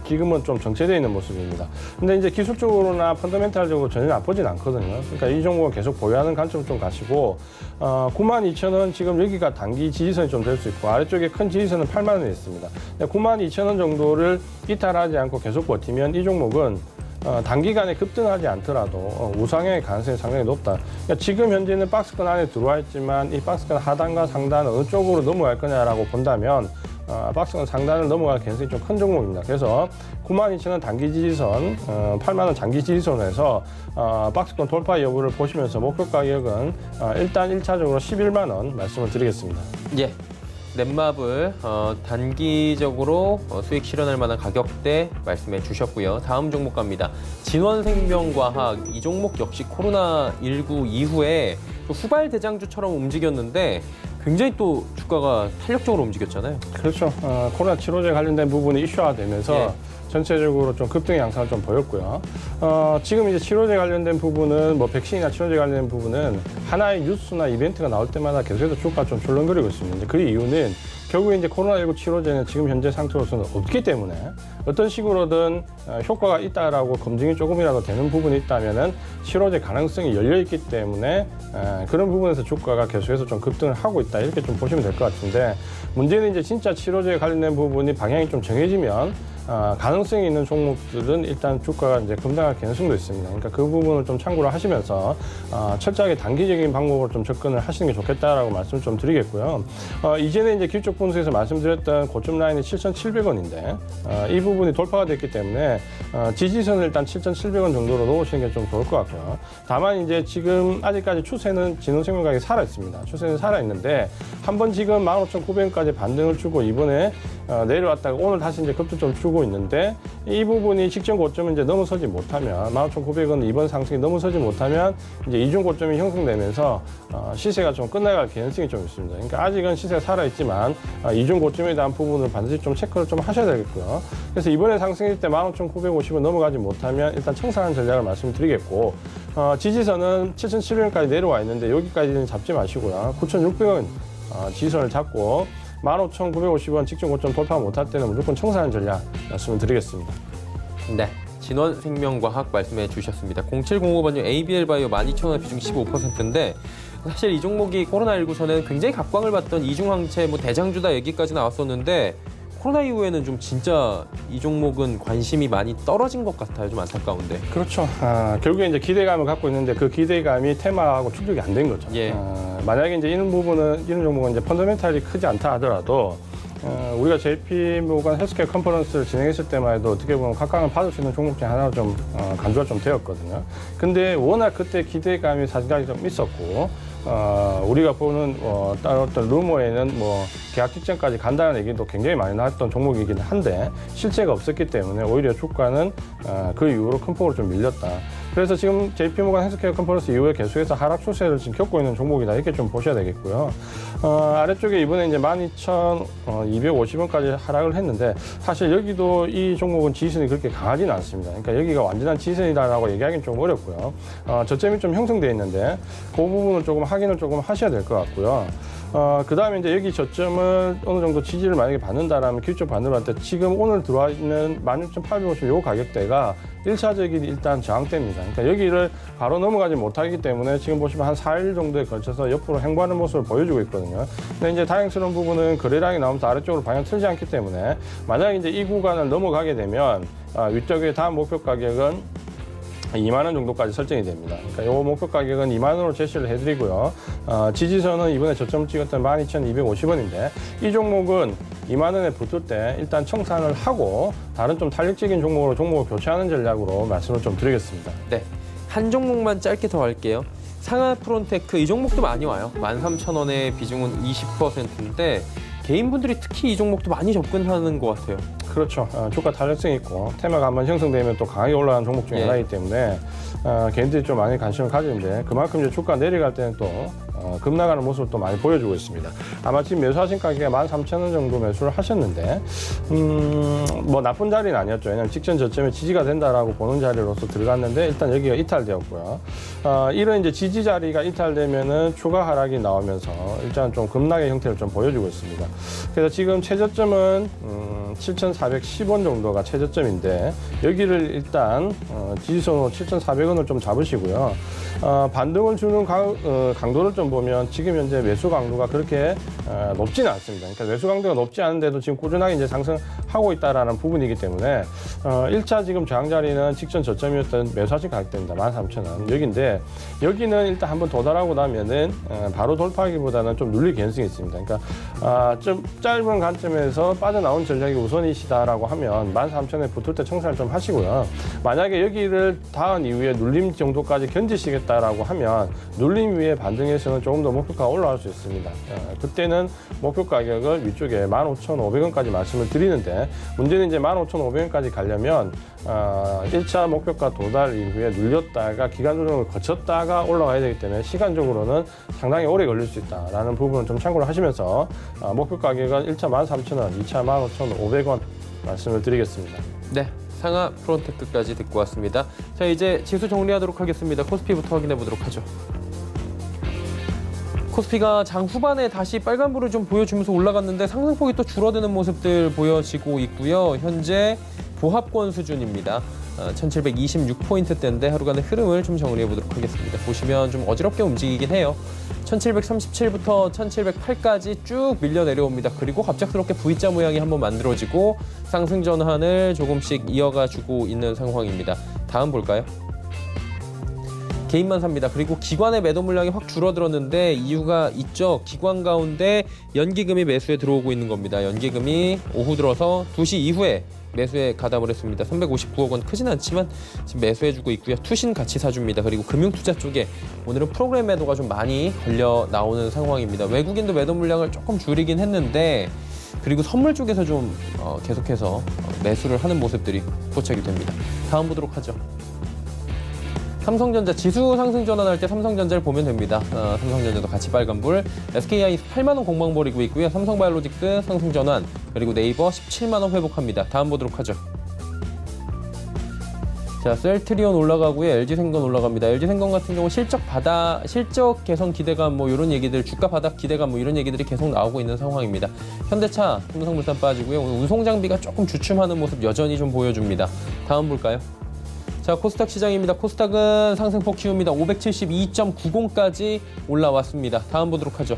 지금은 좀 정체되어 있는 모습입니다. 근데 이제 기술적으로나 펀더멘탈적으로 전혀 나쁘진 않거든요. 그러니까 이 종목은 계속 보유하는 관점 좀 가시고 92,000원 지금 여기가 단기 지지선이 좀 될 수 있고 아래쪽에 큰 지지선은 80,000원에 있습니다. 92,000원 정도를 이탈하지 않고 계속 버티면 이 종목은 단기간에 급등하지 않더라도 우상향의 가능성이 상당히 높다. 그러니까 지금 현재는 박스권 안에 들어와 있지만 이 박스권 하단과 상단 어느 쪽으로 넘어갈 거냐라고 본다면 박스권 상단을 넘어갈 가능성이 좀 큰 종목입니다. 그래서 92,000원 단기 지지선, 8만원 장기 지지선에서 박스권 돌파 여부를 보시면서 목표 가격은 일단 1차적으로 11만원 말씀을 드리겠습니다. 예. 넷마블 단기적으로 수익 실현할 만한 가격대 말씀해 주셨고요. 다음 종목 갑니다. 진원생명과학 이 종목 역시 코로나19 이후에 또 후발 대장주처럼 움직였는데 굉장히 또 주가가 탄력적으로 움직였잖아요. 그렇죠. 코로나 치료제 관련된 부분이 이슈화되면서 예. 전체적으로 좀 급등의 양상을 좀 보였고요. 지금 이제 치료제 관련된 부분은 뭐 백신이나 치료제 관련된 부분은 하나의 뉴스나 이벤트가 나올 때마다 계속해서 주가가 좀 출렁거리고 있습니다. 그 이유는 결국에 이제 코로나19 치료제는 지금 현재 상태로서는 없기 때문에 어떤 식으로든 효과가 있다라고 검증이 조금이라도 되는 부분이 있다면은 치료제 가능성이 열려 있기 때문에 그런 부분에서 주가가 계속해서 좀 급등을 하고 있다 이렇게 좀 보시면 될 것 같은데 문제는 이제 진짜 치료제에 관련된 부분이 방향이 좀 정해지면 가능성이 있는 종목들은 일단 주가가 이제 급등할 가능성도 있습니다. 그러니까 그 부분을 좀 참고를 하시면서 철저하게 단기적인 방법으로 좀 접근을 하시는 게 좋겠다라고 말씀을 좀 드리겠고요. 이전에 이제 기술적 분석에서 말씀드렸던 고점 라인이 7,700원인데 이 부분이 돌파가 됐기 때문에 지지선을 일단 7,700원 정도로 놓으시는 게 좀 좋을 것 같고요. 다만 이제 지금 아직까지 추세는 진원생명 가격이 살아 있습니다. 추세는 살아 있는데 한번 지금 15,900원까지 반등을 주고 이번에 내려왔다가 오늘 다시 이제 급등 좀 주고 있는데 이 부분이 직전 고점을 이제 넘어서지 못하면 15,900원 이번 상승이 넘어서지 못하면 이제 이중 고점이 형성되면서 시세가 좀 끝나갈 가능성이 좀 있습니다. 그러니까 아직은 시세가 살아 있지만 이중 고점에 대한 부분을 반드시 좀 체크를 좀 하셔야 되겠고요. 그래서 이번에 상승일 때 15,950원 넘어가지 못하면 일단 청산하는 전략을 말씀드리겠고 지지선은 7,700원까지 내려와 있는데 여기까지는 잡지 마시고요. 9,600원 지지선을 잡고 15,950원 직전 고점 돌파 못할 때는 무조건 청산하는 전략 말씀을 드리겠습니다. 네. 진원생명과학 말씀해 주셨습니다. 0705번님 ABL바이오 12,000원 비중 15%인데 사실 이 종목이 코로나19 전에는 굉장히 각광을 받던 이중항체 뭐 대장주다 얘기까지 나왔었는데 코로나 이후에는 좀 진짜 이 종목은 관심이 많이 떨어진 것 같아요. 좀 안타까운데. 그렇죠. 결국에 이제 기대감을 갖고 있는데 그 기대감이 테마하고 충족이 안 된 거죠. 예. 만약에 이제 이런 종목은 이제 펀더멘탈이 크지 않다 하더라도 우리가 JP모건 헬스케어 컨퍼런스를 진행했을 때만 해도 어떻게 보면 각광을 받을 수 있는 종목 중에 하나로 좀 간주가 좀 되었거든요. 근데 워낙 그때 기대감이 사실상 좀 있었고 우리가 보는 다른 어떤 루머에는 뭐 계약 직전까지 간다는 얘기도 굉장히 많이 나왔던 종목이긴 한데 실체가 없었기 때문에 오히려 주가는 그 이후로 큰 폭으로 좀 밀렸다. 그래서 지금 JP모건 헬스케어 컨퍼런스 이후에 계속해서 하락 추세를 지금 겪고 있는 종목이다 이렇게 좀 보셔야 되겠고요. 아래쪽에 이번에 이제 12,250원까지 하락을 했는데 사실 여기도 이 종목은 지지선이 그렇게 강하지는 않습니다. 그러니까 여기가 완전한 지지선이다라고 얘기하기는 좀 어렵고요. 저점이 좀 형성되어 있는데 그 부분을 조금 확인을 조금 하셔야 될 것 같고요. 그 다음에 이제 여기 저점을 어느 정도 지지를 만약에 받는다라면 기술적 반등을 할 때 지금 오늘 들어와 있는 16,850 요 가격대가 1차적인 일단 저항대입니다. 그러니까 여기를 바로 넘어가지 못하기 때문에 지금 보시면 한 4일 정도에 걸쳐서 옆으로 횡보하는 모습을 보여주고 있거든요. 근데 이제 다행스러운 부분은 거래량이 나오면서 아래쪽으로 방향 틀지 않기 때문에 만약에 이제 이 구간을 넘어가게 되면 위쪽의 다음 목표 가격은 2만 원 정도까지 설정이 됩니다. 그러니까 이 목표 가격은 2만 원으로 제시를 해드리고요. 지지선은 이번에 저점 찍었던 12,250원인데 이 종목은 2만 원에 붙을 때 일단 청산을 하고 다른 좀 탄력적인 종목으로 종목을 교체하는 전략으로 말씀을 좀 드리겠습니다. 네. 한 종목만 짧게 더 할게요. 상하 프론테크 이 종목도 많이 와요. 13,000원의 비중은 20%인데 개인분들이 특히 이 종목도 많이 접근하는 것 같아요. 그렇죠. 주가 탄력성이 있고 테마가 한번 형성되면 또 강하게 올라가는 종목 중에 예. 하나이기 때문에 개인들이 좀 많이 관심을 가지는데 그만큼 이제 주가 내려갈 때는 또 급나가는 모습을 또 많이 보여주고 있습니다. 아마 지금 매수하신 가격에 13,000원 정도 매수를 하셨는데 뭐 나쁜 자리는 아니었죠. 왜냐하면 직전 저점에 지지가 된다라고 보는 자리로서 들어갔는데 일단 여기가 이탈되었고요. 이런 이제 지지 자리가 이탈되면은 추가 하락이 나오면서 일단 좀 급락의 형태를 좀 보여주고 있습니다. 그래서 지금 최저점은 7,410원 정도가 최저점인데 여기를 일단 지지선으로 7,400원을 좀 잡으시고요. 반등을 주는 강도를 좀 보면 지금 현재 매수 강도가 그렇게 높지는 않습니다. 그러니까 매수 강도가 높지 않은데도 지금 꾸준하게 이제 상승하고 있다라는 부분이기 때문에 1차 지금 저항 자리는 직전 저점이었던 매수하신 가격대입니다. 13,000원 여기인데 여기는 일단 한번 도달하고 나면은 바로 돌파하기보다는 좀 눌릴 개연성이 있습니다. 그러니까 좀 짧은 관점에서 빠져나온 전략이 우선이시다라고 하면 13,000원에 붙을 때 청산을 좀 하시고요. 만약에 여기를 닿은 이후에 눌림 정도까지 견디시겠다라고 하면 눌림 위에 반등해서는 조금 더 목표가가 올라갈 수 있습니다. 그때는 목표 가격을 위쪽에 15,500원까지 말씀을 드리는데 문제는 이제 15,500원까지 가려면 1차 목표가 도달 이후에 눌렸다가 기간 조정을 거쳤다가 올라와야 되기 때문에 시간적으로는 상당히 오래 걸릴 수 있다라는 부분을 좀 참고를 하시면서 목표 가격은 1차 13,000원, 2차 15,500원 말씀을 드리겠습니다. 네, 상하 프론테크까지 듣고 왔습니다. 자, 이제 지수 정리하도록 하겠습니다. 코스피부터 확인해 보도록 하죠. 코스피가 장 후반에 다시 빨간불을 좀 보여주면서 올라갔는데 상승폭이 또 줄어드는 모습들 보여지고 있고요. 현재 보합권 수준입니다. 1726포인트대인데 하루간의 흐름을 좀 정리해 보도록 하겠습니다. 보시면 좀 어지럽게 움직이긴 해요. 1737부터 1708까지 쭉 밀려 내려옵니다. 그리고 갑작스럽게 V자 모양이 한번 만들어지고 상승 전환을 조금씩 이어가 주고 있는 상황입니다. 다음 볼까요? 개인만 삽니다. 그리고 기관의 매도 물량이 확 줄어들었는데 이유가 있죠. 기관 가운데 연기금이 매수에 들어오고 있는 겁니다. 연기금이 오후 들어서 2시 이후에 매수에 가담을 했습니다. 359억 원 크진 않지만 지금 매수해주고 있고요. 투신 같이 사줍니다. 그리고 금융투자 쪽에 오늘은 프로그램 매도가 좀 많이 걸려 나오는 상황입니다. 외국인도 매도 물량을 조금 줄이긴 했는데 그리고 선물 쪽에서 좀 계속해서 매수를 하는 모습들이 포착이 됩니다. 다음 보도록 하죠. 삼성전자 지수 상승 전환할 때 삼성전자를 보면 됩니다. 삼성전자도 같이 빨간불. SK하이닉스 8만 원 공방 벌이고 있고요. 삼성바이오로직스 상승 전환. 그리고 네이버 17만 원 회복합니다. 다음 보도록 하죠. 자, 셀트리온 올라가고요. LG생건 올라갑니다. LG생건 같은 경우 실적 개선 기대감 뭐 이런 얘기들, 주가 바닥 기대감 뭐 이런 얘기들이 계속 나오고 있는 상황입니다. 현대차, 삼성물산 빠지고요. 오늘 운송 장비가 조금 주춤하는 모습 여전히 좀 보여줍니다. 다음 볼까요? 자, 코스닥 시장입니다. 코스닥은 상승폭 키웁니다. 572.90까지 올라왔습니다. 다음 보도록 하죠.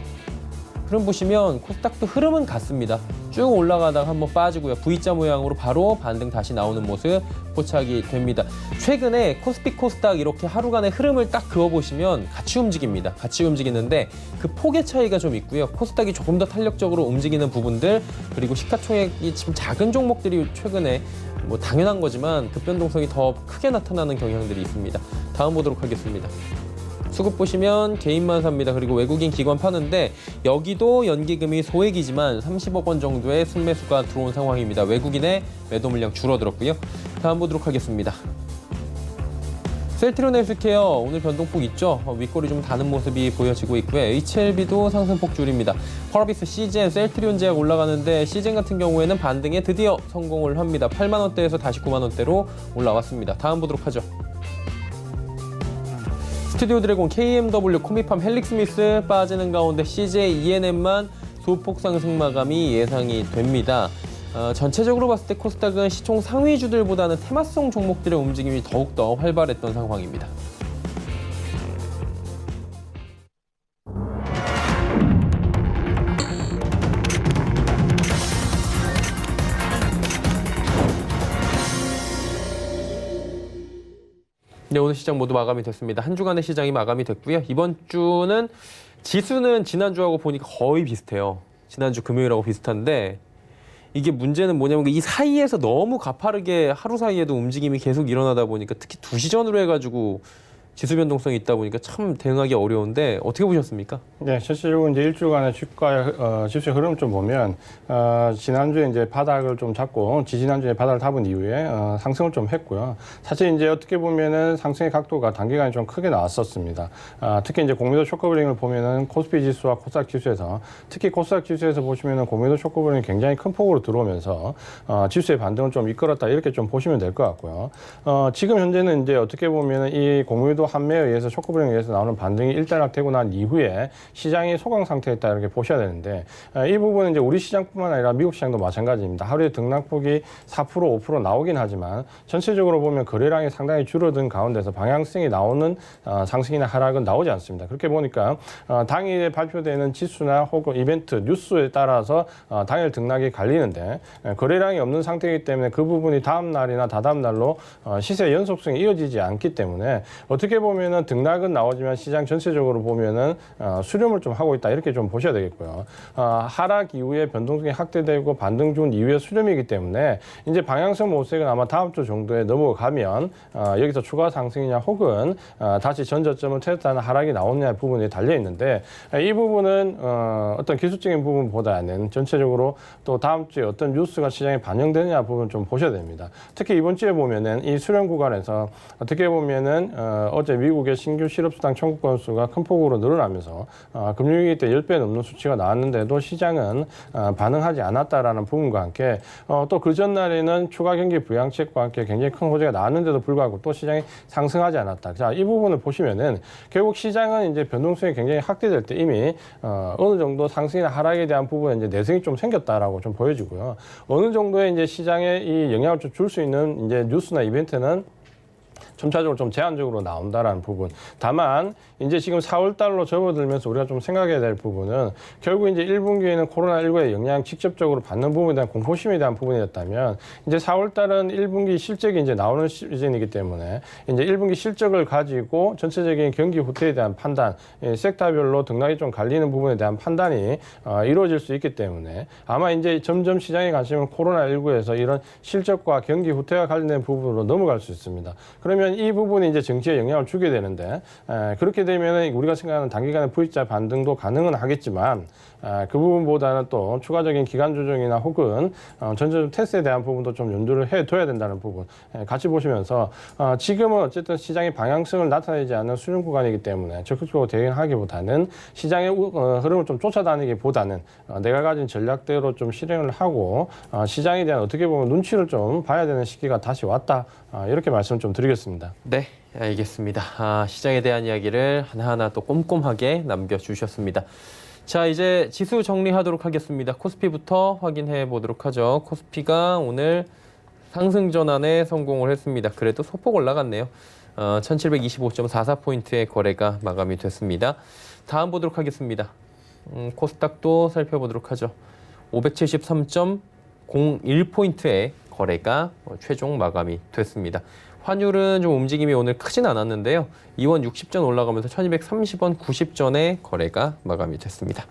흐름 보시면 코스닥도 흐름은 같습니다. 쭉 올라가다가 한번 빠지고요. V자 모양으로 바로 반등 다시 나오는 모습 포착이 됩니다. 최근에 코스피 코스닥 이렇게 하루간의 흐름을 딱 그어보시면 같이 움직입니다. 같이 움직이는데 그 폭의 차이가 좀 있고요. 코스닥이 조금 더 탄력적으로 움직이는 부분들 그리고 시가총액이 지금 작은 종목들이 최근에 뭐 당연한 거지만 급변동성이 더 크게 나타나는 경향들이 있습니다. 다음 보도록 하겠습니다. 수급 보시면 개인만 삽니다. 그리고 외국인 기관 파는데 여기도 연기금이 소액이지만 30억 원 정도의 순매수가 들어온 상황입니다. 외국인의 매도 물량 줄어들었고요. 다음 보도록 하겠습니다. 셀트리온 헬스케어 오늘 변동폭 있죠? 윗꼬리 좀 다는 모습이 보여지고 있고요. HLB도 상승폭 줄입니다. 펄어비스, 시젠, 셀트리온 제약 올라가는데 시젠 같은 경우에는 반등에 드디어 성공을 합니다. 8만 원대에서 다시 9만 원대로 올라왔습니다. 다음 보도록 하죠. 스튜디오 드래곤, KMW, 코미팜, 헬릭스미스 빠지는 가운데 CJ, ENM만 소폭 상승 마감이 예상이 됩니다. 전체적으로 봤을 때 코스닥은 시총 상위주들보다는 테마성 종목들의 움직임이 더욱더 활발했던 상황입니다. 네, 오늘 시장 모두 마감이 됐습니다. 한 주간의 시장이 마감이 됐고요. 이번 주는 지수는 지난주하고 보니까 거의 비슷해요. 지난주 금요일하고 비슷한데 이게 문제는 뭐냐면 이 사이에서 너무 가파르게 하루 사이에도 움직임이 계속 일어나다 보니까 특히 2시 전으로 해가지고 지수 변동성이 있다 보니까 참 대응하기 어려운데 어떻게 보셨습니까? 네, 전체적으로 이제 일주간의 주가 지수의 흐름 좀 보면 지난주에 이제 바닥을 좀 잡고 지지난주에 바닥을 잡은 이후에 상승을 좀 했고요. 사실 이제 어떻게 보면은 상승의 각도가 단기간에 좀 크게 나왔었습니다. 특히 이제 공매도 쇼커브링을 보면은 코스피 지수와 코스닥 지수에서 특히 코스닥 지수에서 보시면은 공매도 쇼커브링이 굉장히 큰 폭으로 들어오면서 지수의 반등을 좀 이끌었다 이렇게 좀 보시면 될 것 같고요. 지금 현재는 이제 어떻게 보면은 이 공매도 판매에 의해서 쇼크브링에 의해서 나오는 반등이 일단락되고 난 이후에 시장이 소강 상태에 있다 이렇게 보셔야 되는데 이 부분은 이제 우리 시장뿐만 아니라 미국 시장도 마찬가지입니다. 하루에 등락폭이 4% 5% 나오긴 하지만 전체적으로 보면 거래량이 상당히 줄어든 가운데서 방향성이 나오는 상승이나 하락은 나오지 않습니다. 그렇게 보니까 당일에 발표되는 지수나 혹은 이벤트 뉴스에 따라서 당일 등락이 갈리는데 거래량이 없는 상태이기 때문에 그 부분이 다음 날이나 다다음 날로 시세 연속성이 이어지지 않기 때문에 어떻게 보면은 등락은 나오지만 시장 전체적으로 보면은 수렴을 좀 하고 있다 이렇게 좀 보셔야 되겠고요. 하락 이후에 변동성이 확대되고 반등 준 이후에 수렴이기 때문에 이제 방향성 모색은 아마 다음 주 정도에 넘어가면 여기서 추가 상승이냐 혹은 다시 전저점을 테스트하는 하락이 나오느냐 부분에 달려 있는데 이 부분은 어떤 기술적인 부분보다는 전체적으로 또 다음 주에 어떤 뉴스가 시장에 반영되느냐 부분 좀 보셔야 됩니다. 특히 이번 주에 보면은 이 수렴 구간에서 어떻게 보면은 어제 미국의 신규 실업수당 청구 건수가 큰 폭으로 늘어나면서 금융위기 때 10배 넘는 수치가 나왔는데도 시장은 반응하지 않았다라는 부분과 함께 또 그 전날에는 추가 경기 부양책과 함께 굉장히 큰 호재가 나왔는데도 불구하고 또 시장이 상승하지 않았다. 자, 이 부분을 보시면은 결국 시장은 이제 변동성이 굉장히 확대될 때 이미 어느 정도 상승이나 하락에 대한 부분에 이제 내성이 좀 생겼다라고 좀 보여지고요. 어느 정도의 이제 시장에 이 영향을 좀 줄 수 있는 이제 뉴스나 이벤트는 점차적으로 좀 제한적으로 나온다라는 부분. 다만 이제 지금 4월 달로 접어들면서 우리가 좀 생각해야 될 부분은 결국 이제 1분기에는 코로나19의 영향 직접적으로 받는 부분에 대한 공포심에 대한 부분이었다면 이제 4월 달은 1분기 실적이 이제 나오는 시즌이기 때문에 이제 1분기 실적을 가지고 전체적인 경기 후퇴에 대한 판단, 섹터별로 등락이 좀 갈리는 부분에 대한 판단이 이루어질 수 있기 때문에 아마 이제 점점 시장에 관심은 코로나19에서 이런 실적과 경기 후퇴와 관련된 부분으로 넘어갈 수 있습니다. 그러면 이 부분이 이제 정치에 영향을 주게 되는데 그렇게 되면 우리가 생각하는 단기간의 V자 반등도 가능은 하겠지만 그 부분보다는 또 추가적인 기간 조정이나 혹은 전체적 테스트에 대한 부분도 좀 연구를 해둬야 된다는 부분 같이 보시면서 지금은 어쨌든 시장의 방향성을 나타내지 않는 수렴 구간이기 때문에 적극적으로 대응하기보다는 시장의 흐름을 좀 쫓아다니기보다는 내가 가진 전략대로 좀 실행을 하고 시장에 대한 어떻게 보면 눈치를 좀 봐야 되는 시기가 다시 왔다 이렇게 말씀을 좀 드리겠습니다. 네, 알겠습니다. 시장에 대한 이야기를 하나하나 또 꼼꼼하게 남겨주셨습니다. 자, 이제 지수 정리하도록 하겠습니다. 코스피부터 확인해 보도록 하죠. 코스피가 오늘 상승 전환에 성공을 했습니다. 그래도 소폭 올라갔네요. 1725.44포인트의 거래가 마감이 됐습니다. 다음 보도록 하겠습니다. 코스닥도 살펴보도록 하죠. 573.01포인트의 거래가 최종 마감이 됐습니다. 환율은 좀 움직임이 오늘 크진 않았는데요. 2원 60전 올라가면서 1230원 90전에 거래가 마감이 됐습니다.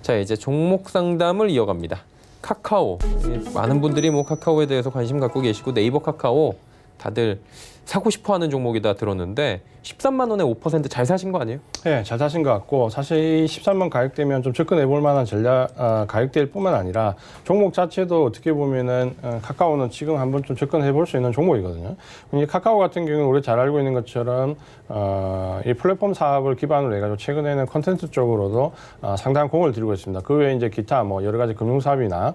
자, 이제 종목 상담을 이어갑니다. 카카오. 많은 분들이 뭐 카카오에 대해서 관심 갖고 계시고 네이버 카카오 다들 사고 싶어 하는 종목이다 들었는데 13만 원에 5% 잘 사신 거 아니에요? 네, 잘 사신 것 같고 사실 이 13만 가격대면 좀 접근해 볼 만한 전략 가격대일 뿐만 아니라 종목 자체도 어떻게 보면은 카카오는 지금 한번 좀 접근해 볼 수 있는 종목이거든요. 이 카카오 같은 경우는 우리 잘 알고 있는 것처럼 이 플랫폼 사업을 기반으로 해가지고 최근에는 콘텐츠 쪽으로도 상당한 공을 들이고 있습니다. 그 외에 이제 기타 뭐 여러 가지 금융 사업이나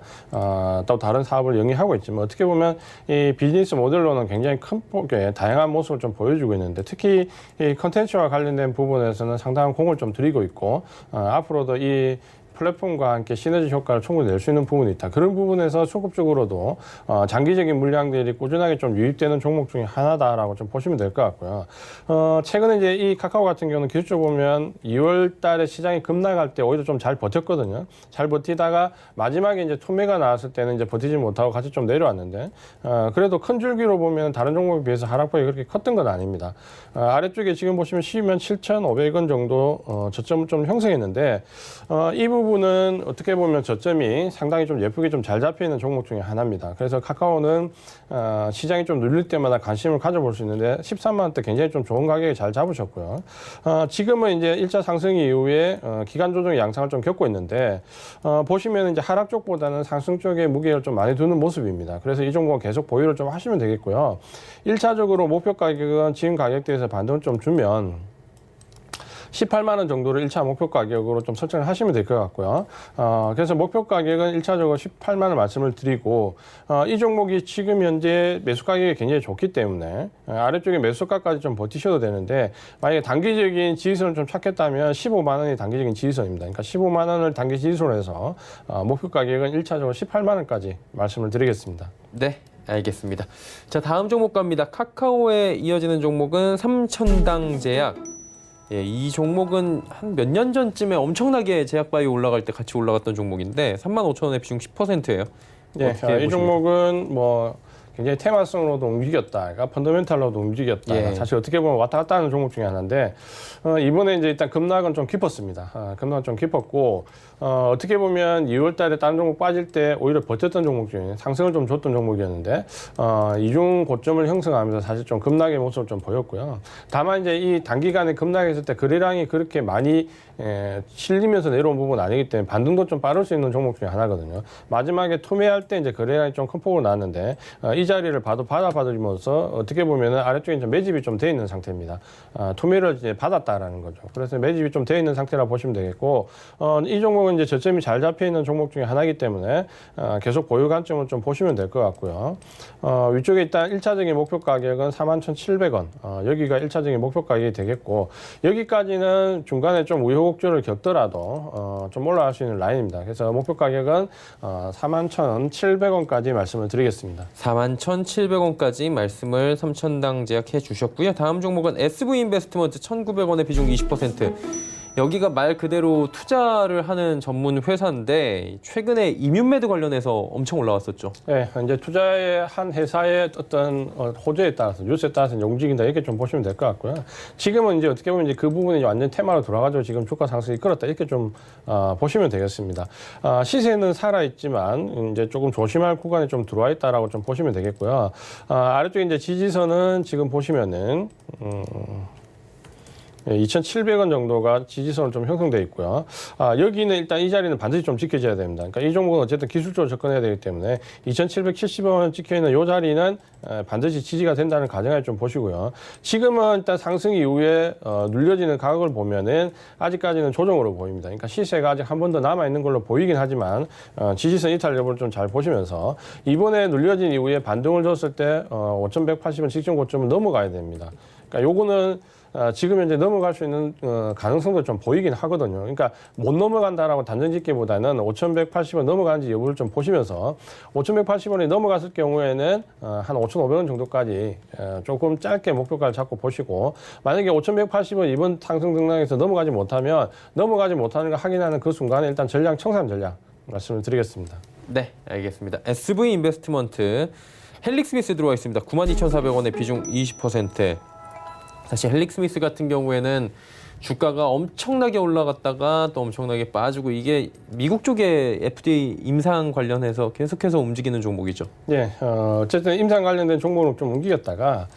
또 다른 사업을 영위하고 있지만 어떻게 보면 이 비즈니스 모델로는 굉장히 큰 폭의 다양한 모습을 좀 보여주고 있는데 특히 이 컨텐츠와 관련된 부분에서는 상당한 공을 좀 들이고 있고 앞으로도 이 플랫폼과 함께 시너지 효과를 충분히 낼 수 있는 부분이 있다. 그런 부분에서 소급적으로도 장기적인 물량들이 꾸준하게 좀 유입되는 종목 중에 하나다라고 좀 보시면 될 것 같고요. 최근에 이제 이 카카오 같은 경우는 기술적으로 보면 2월 달에 시장이 급락할 때 오히려 좀 잘 버텼거든요. 잘 버티다가 마지막에 이제 투매가 나왔을 때는 이제 버티지 못하고 같이 좀 내려왔는데 그래도 큰 줄기로 보면 다른 종목에 비해서 하락폭이 그렇게 컸던 건 아닙니다. 아래쪽에 지금 보시면 12만 7,500원 정도 저점을 좀 형성했는데 이 부분 부분은 어떻게 보면 저점이 상당히 좀 예쁘게 좀 잘 잡혀 있는 종목 중에 하나입니다. 그래서 카카오는 시장이 좀 눌릴 때마다 관심을 가져볼 수 있는데 13만 원대 굉장히 좀 좋은 가격에 잘 잡으셨고요. 지금은 이제 1차 상승 이후에 기간 조정의 양상을 좀 겪고 있는데 보시면 이제 하락 쪽보다는 상승 쪽에 무게를 좀 많이 두는 모습입니다. 그래서 이 종목은 계속 보유를 좀 하시면 되겠고요. 1차적으로 목표 가격은 지금 가격대에서 반등을 좀 주면 18만 원 정도를 1차 목표 가격으로 좀 설정을 하시면 될 것 같고요. 그래서 목표 가격은 1차적으로 18만 원 말씀을 드리고 이 종목이 지금 현재 매수 가격이 굉장히 좋기 때문에 아래쪽에 매수가까지 좀 버티셔도 되는데 만약에 단기적인 지지선을 좀 찾겠다면 15만 원이 단기적인 지지선입니다. 그러니까 15만 원을 단기 지지선으로 해서 목표 가격은 1차적으로 18만 원까지 말씀을 드리겠습니다. 네, 알겠습니다. 자, 다음 종목 갑니다. 카카오에 이어지는 종목은 삼천당제약. 예, 이 종목은 한 몇 년 전쯤에 엄청나게 제약바이오 올라갈 때 같이 올라갔던 종목인데 35,000원의 비중 10%예요. 네, 이 종목은 뭐 굉장히 테마성으로도 움직였다, 그러니까 펀더멘탈로도 움직였다. 예. 사실 어떻게 보면 왔다 갔다 하는 종목 중에 하나인데 이번에 이제 일단 급락은 좀 깊었습니다. 급락은 좀 깊었고 어떻게 보면 2월달에 다른 종목 빠질 때 오히려 버텼던 종목 중에 상승을 좀 줬던 종목이었는데 이중 고점을 형성하면서 사실 좀 급락의 모습을 좀 보였고요. 다만 이제 이 단기간에 급락했을 때 거래량이 그렇게 많이 실리면서 내려온 부분은 아니기 때문에 반등도 좀 빠를 수 있는 종목 중에 하나거든요. 마지막에 투매할 때 이제 거래량이 좀 큰 폭으로 나왔는데 이 자리를 받아주면서 어떻게 보면은 아래쪽에 이제 매집이 좀 돼 있는 상태입니다. 투매를 이제 받았다라는 거죠. 그래서 매집이 좀 돼 있는 상태라 보시면 되겠고 이 종목은 이제 저점이 잘 잡혀 있는 종목 중에 하나이기 때문에 계속 보유 관점을 좀 보시면 될 것 같고요. 위쪽에 일단 1차적인 목표 가격은 41,700원. 여기가 1차적인 목표 가격이 되겠고 여기까지는 중간에 좀 우여곡절을 겪더라도 좀 올라갈 수 있는 라인입니다. 그래서 목표 가격은 41,700원까지 말씀을 드리겠습니다. 41,700원까지 말씀을 삼천당제약 해주셨고요. 다음 종목은 SV인베스트먼트 1,900원의 비중 20%. 여기가 말 그대로 투자를 하는 전문 회사인데 최근에 이뮨메드 관련해서 엄청 올라왔었죠. 네, 이제 투자의 한 회사의 어떤 호재에 따라서 뉴스에 따라서 이제 움직인다 이렇게 좀 보시면 될 것 같고요. 지금은 이제 어떻게 보면 이제 그 부분이 완전 테마로 돌아가지고 지금 주가 상승이 끌었다 이렇게 좀 보시면 되겠습니다. 시세는 살아 있지만 이제 조금 조심할 구간에 좀 들어와 있다라고 좀 보시면 되겠고요. 아래쪽에 이제 지지선은 지금 보시면은 2,700원 정도가 지지선으로 좀 형성되어 있고요. 여기는 일단 이 자리는 반드시 좀 지켜져야 됩니다. 그러니까 이 종목은 어쨌든 기술적으로 접근해야 되기 때문에 2,770원 찍혀있는 이 자리는 반드시 지지가 된다는 가정을 좀 보시고요. 지금은 일단 상승 이후에 눌려지는 가격을 보면은 아직까지는 조정으로 보입니다. 그러니까 시세가 아직 한 번 더 남아있는 걸로 보이긴 하지만 지지선 이탈 여부를 좀 잘 보시면서 이번에 눌려진 이후에 반등을 줬을 때 5,180원 직전 고점을 넘어가야 됩니다. 그러니까 요거는 지금 현재 넘어갈 수 있는 가능성도 좀 보이긴 하거든요. 그러니까 못 넘어간다라고 단정 짓기보다는 5,180원 넘어가는지 여부를 좀 보시면서 5,180원이 넘어갔을 경우에는 한 5,500원 정도까지 조금 짧게 목표가를 잡고 보시고 만약에 5,180원 이번 상승 등락에서 넘어가지 못하면 넘어가지 못하는 걸 확인하는 그 순간에 일단 전량 청산 전략 말씀을 드리겠습니다. 네, 알겠습니다. SV인베스트먼트 헬릭스미스 들어와 있습니다. 92,400원의 비중 20%. 사실 헬릭스미스 같은 경우에는 주가가 엄청나게 올라갔다가 또 엄청나게 빠지고 이게 미국 쪽에 FDA 임상 관련해서 계속해서 움직이는 종목이죠. 네, 어쨌든 임상 관련된 종목은 좀 움직였다가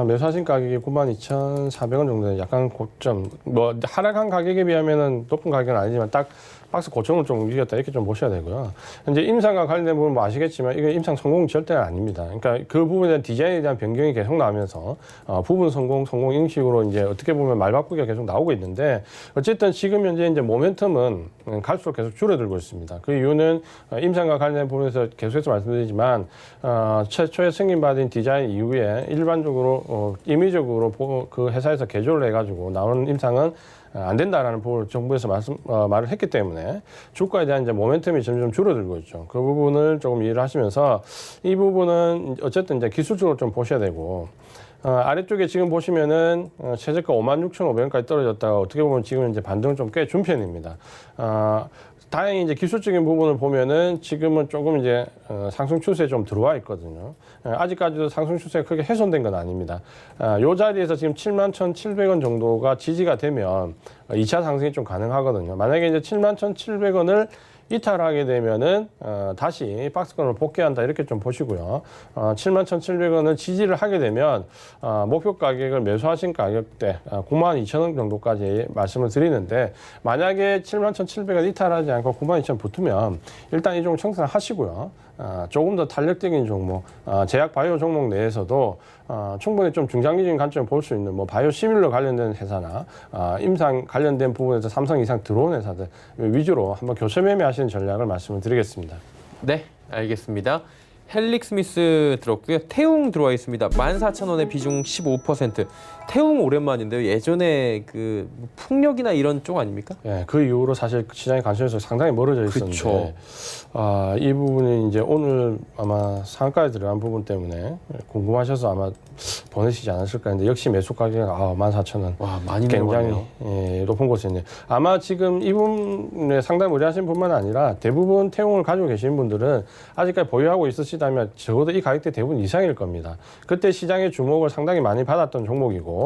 매수하신 가격이 92,400원 정도 약간 고점, 뭐 하락한 가격에 비하면은 높은 가격은 아니지만 딱 박스 고점을 좀 움직였다 이렇게 좀 보셔야 되고요. 이제 임상과 관련된 부분 뭐 아시겠지만 이게 임상 성공 절대는 아닙니다. 그러니까 그 부분에 대한 디자인에 대한 변경이 계속 나오면서 부분 성공 형식으로 이제 어떻게 보면 말 바꾸기가 계속 나오고 있는데 어쨌든 지금 현재 이제 모멘텀은 갈수록 계속 줄어들고 있습니다. 그 이유는 임상과 관련된 부분에서 계속해서 말씀드리지만 최초에 승인받은 디자인 이후에 일반적으로 임의적으로 그 회사에서 개조를 해가지고 나오는 임상은 안 된다라는 부분을 정부에서 말을 했기 때문에 주가에 대한 이제 모멘텀이 점점 줄어들고 있죠. 그 부분을 조금 이해를 하시면서 이 부분은 어쨌든 이제 기술적으로 좀 보셔야 되고 아래쪽에 지금 보시면은 최저가 56,500원까지 떨어졌다가 어떻게 보면 지금 이제 반등을 좀 꽤 준 편입니다. 다행히 이제 기술적인 부분을 보면은 지금은 조금 이제 상승 추세에 좀 들어와 있거든요. 아직까지도 상승 추세가 크게 훼손된 건 아닙니다. 이 자리에서 지금 71,700원 정도가 지지가 되면 2차 상승이 좀 가능하거든요. 만약에 이제 71,700원을 이탈하게 되면은 다시 박스권을 복귀한다 이렇게 좀 보시고요. 71,700원을 지지를 하게 되면 목표 가격을 매수하신 가격대 92,000원 정도까지 말씀을 드리는데 만약에 71,700원 이탈하지 않고 92,000원 붙으면 일단 이 종목 청산을 하시고요. 조금 더 탄력적인 종목, 제약 바이오 종목 내에서도 충분히 좀 중장기적인 관점을 볼 수 있는 뭐 바이오 시밀러 관련된 회사나 임상 관련된 부분에서 삼성 이상 들어온 회사들 위주로 한번 교체 매매하시는 전략을 말씀을 드리겠습니다. 네, 알겠습니다. 헬릭스미스 들었고요. 태웅 들어와 있습니다. 14,000원에 비중 15%. 태웅 오랜만인데요. 예전에 그 풍력이나 이런 쪽 아닙니까? 예, 그 이후로 사실 시장의 관심에서 상당히 멀어져 있었는데 그쵸. 이 부분이 이제 오늘 아마 상한가에 들어간 부분 때문에 궁금하셔서 아마 보내시지 않았을까 했는데 역시 매수 가격이 14,000원. 와, 많이 굉장히 내려갔네요. 높은 곳에 있네요. 아마 지금 이 부분에 상당히 무리하신 분만 아니라 대부분 태웅을 가지고 계신 분들은 아직까지 보유하고 있으시다면 적어도 이 가격대 대부분 이상일 겁니다. 그때 시장의 주목을 상당히 많이 받았던 종목이고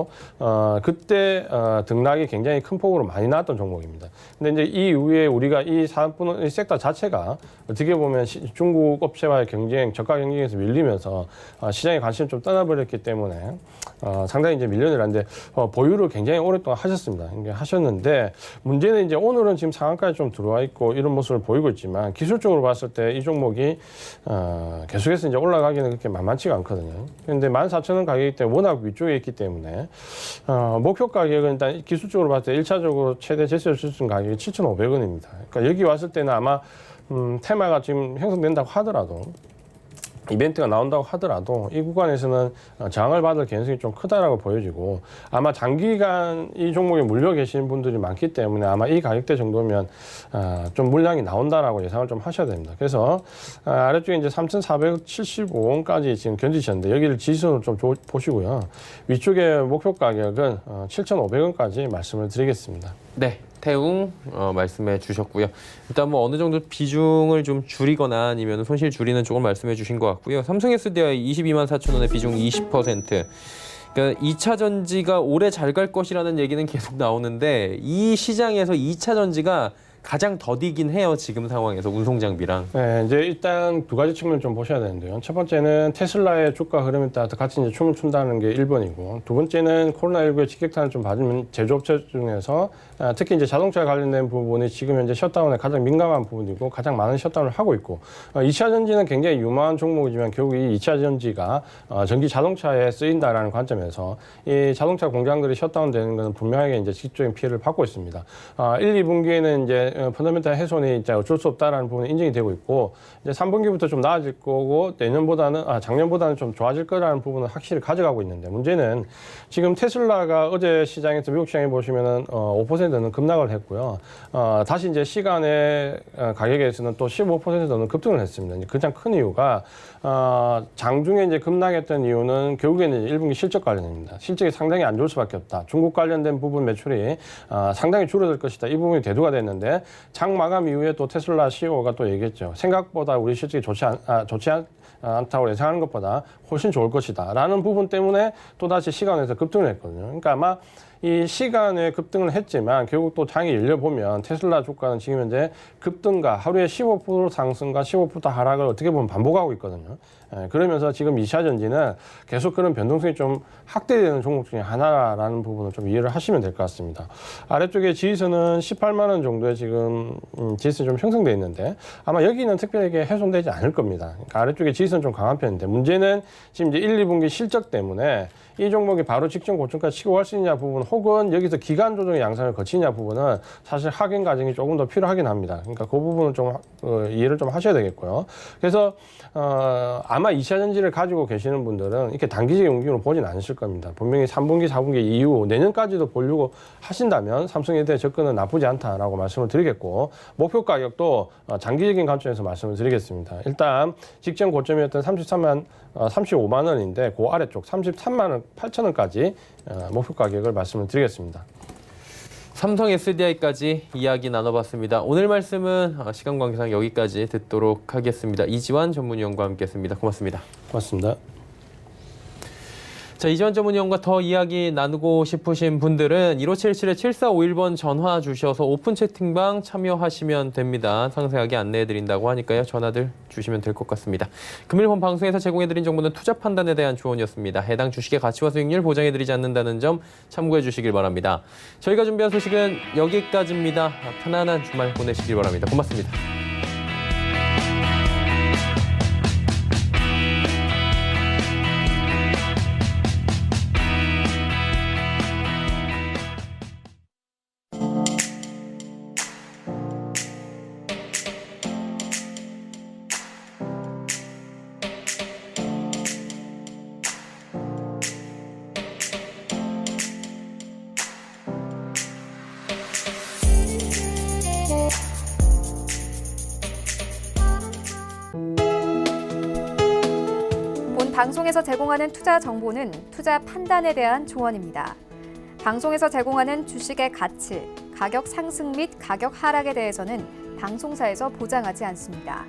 그때 등락이 굉장히 큰 폭으로 많이 나왔던 종목입니다. 근데 이제 이 이후에 우리가 이 산업 섹터 자체가 어떻게 보면 중국 업체와의 경쟁, 저가 경쟁에서 밀리면서 시장의 관심을 좀 떠나버렸기 때문에 상당히 이제 밀려내는데 보유를 굉장히 오랫동안 하셨습니다. 하셨는데 문제는 이제 오늘은 지금 상한가에 좀 들어와 있고 이런 모습을 보이고 있지만 기술적으로 봤을 때 이 종목이 계속해서 이제 올라가기는 그렇게 만만치가 않거든요. 그런데 14,000원 가격이기 때문에 워낙 위쪽에 있기 때문에 목표 가격은 일단 기술적으로 봤을 때 1차적으로 최대 제시어 수준 가격이 7,500원입니다. 그러니까 여기 왔을 때는 아마 테마가 지금 형성된다고 하더라도 이벤트가 나온다고 하더라도 이 구간에서는 저항을 받을 가능성이 좀 크다라고 보여지고 아마 장기간 이 종목에 물려 계신 분들이 많기 때문에 아마 이 가격대 정도면 좀 물량이 나온다라고 예상을 좀 하셔야 됩니다. 그래서 아래쪽에 이제 3,475원까지 지금 견디셨는데 여기를 지지선으로 좀 보시고요. 위쪽에 목표 가격은 7,500원까지 말씀을 드리겠습니다. 네, 태웅 말씀해 주셨고요. 일단 뭐 어느 정도 비중을 좀 줄이거나 아니면 손실 줄이는 쪽을 말씀해 주신 것 같고요. 삼성 SDI 224,000원에 비중 20%. 그러니까 2차 전지가 오래 잘 갈 것이라는 얘기는 계속 나오는데 이 시장에서 2차 전지가 가장 더디긴 해요. 지금 상황에서 운송 장비랑. 네, 이제 일단 두 가지 측면을 좀 보셔야 되는데요. 첫 번째는 테슬라의 주가 흐름에 따라 같이 이제 춤을 춘다는 게 1번이고, 두 번째는 코로나19의 직격탄을 좀 받으면 제조업체 중에서 특히 이제 자동차 관련된 부분이 지금 현재 셧다운에 가장 민감한 부분이고 가장 많은 셧다운을 하고 있고, 2차 전지는 굉장히 유망한 종목이지만 결국 이 2차 전지가 전기 자동차에 쓰인다라는 관점에서 이 자동차 공장들이 셧다운되는 것은 분명하게 이제 직접적인 피해를 받고 있습니다. 1, 2분기에는 이제 펀더멘탈 훼손이 이제 어쩔 수 없다라는 부분이 인정이 되고 있고, 이제 3분기부터 좀 나아질 거고 작년보다는 좀 좋아질 거라는 부분은 확실히 가져가고 있는데, 문제는 지금 테슬라가 어제 시장에서 미국 시장에 보시면은 5%는 급락을 했고요. 다시 이제 시간의 가격에서는 또 15%는 급등을 했습니다. 이제 가장 큰 이유가 장중에 이제 급락했던 이유는 결국에는 1분기 실적 관련입니다. 실적이 상당히 안 좋을 수밖에 없다. 중국 관련된 부분 매출이 상당히 줄어들 것이다. 이 부분이 대두가 됐는데, 장 마감 이후에 또 테슬라 CEO가 또 얘기했죠. 생각보다 우리 실적이 좋지 않다고 예상하는 것보다 훨씬 좋을 것이다 라는 부분 때문에 또다시 시간에서 급등을 했거든요. 그러니까 아마 이 시간에 급등을 했지만 결국 또 장이 열려보면 테슬라 주가는 지금 현재 급등과 하루에 15% 상승과 15% 하락을 어떻게 보면 반복하고 있거든요. 그러면서 지금 2차 전지는 계속 그런 변동성이 좀 확대되는 종목 중에 하나라는 부분을 좀 이해를 하시면 될 것 같습니다. 아래쪽에 지지선은 18만 원 정도에 지금 지지선이 좀 형성되어 있는데 아마 여기는 특별하게 훼손되지 않을 겁니다. 그러니까 아래쪽에 지지선은 좀 강한 편인데, 문제는 지금 이제 1, 2분기 실적 때문에 이 종목이 바로 직전 고점까지 치고 갈 수 있냐 부분은 혹은 여기서 기간 조정의 양상을 거치냐 부분은 사실 확인 과정이 조금 더 필요하긴 합니다. 그러니까 그 부분은 좀 이해를 좀 하셔야 되겠고요. 그래서 아마 2차 전지를 가지고 계시는 분들은 이렇게 단기적인 움직임으로 보진 않으실 겁니다. 분명히 3분기, 4분기 이후 내년까지도 보려고 하신다면 삼성에 대해 접근은 나쁘지 않다라고 말씀을 드리겠고, 목표 가격도 장기적인 관점에서 말씀을 드리겠습니다. 일단 직전 고점이었던 35만 원인데 그 아래쪽 33만 8천 원까지 목표 가격을 말씀을 드리겠습니다. 삼성 SDI까지 이야기 나눠봤습니다. 오늘 말씀은 시간 관계상 여기까지 듣도록 하겠습니다. 이지환 전문위원과 함께했습니다. 고맙습니다. 고맙습니다. 자, 이지환 전문위원과 더 이야기 나누고 싶으신 분들은 1577-7451번 전화 주셔서 오픈 채팅방 참여하시면 됩니다. 상세하게 안내해드린다고 하니까요. 전화들 주시면 될 것 같습니다. 금일 본 방송에서 제공해드린 정보는 투자 판단에 대한 조언이었습니다. 해당 주식의 가치와 수익률 보장해드리지 않는다는 점 참고해 주시길 바랍니다. 저희가 준비한 소식은 여기까지입니다. 편안한 주말 보내시길 바랍니다. 고맙습니다. 본 방송에서 제공하는 투자 정보는 투자 판단에 대한 조언입니다. 방송에서 제공하는 주식의 가치, 가격 상승 및 가격 하락에 대해서는 방송사에서 보장하지 않습니다.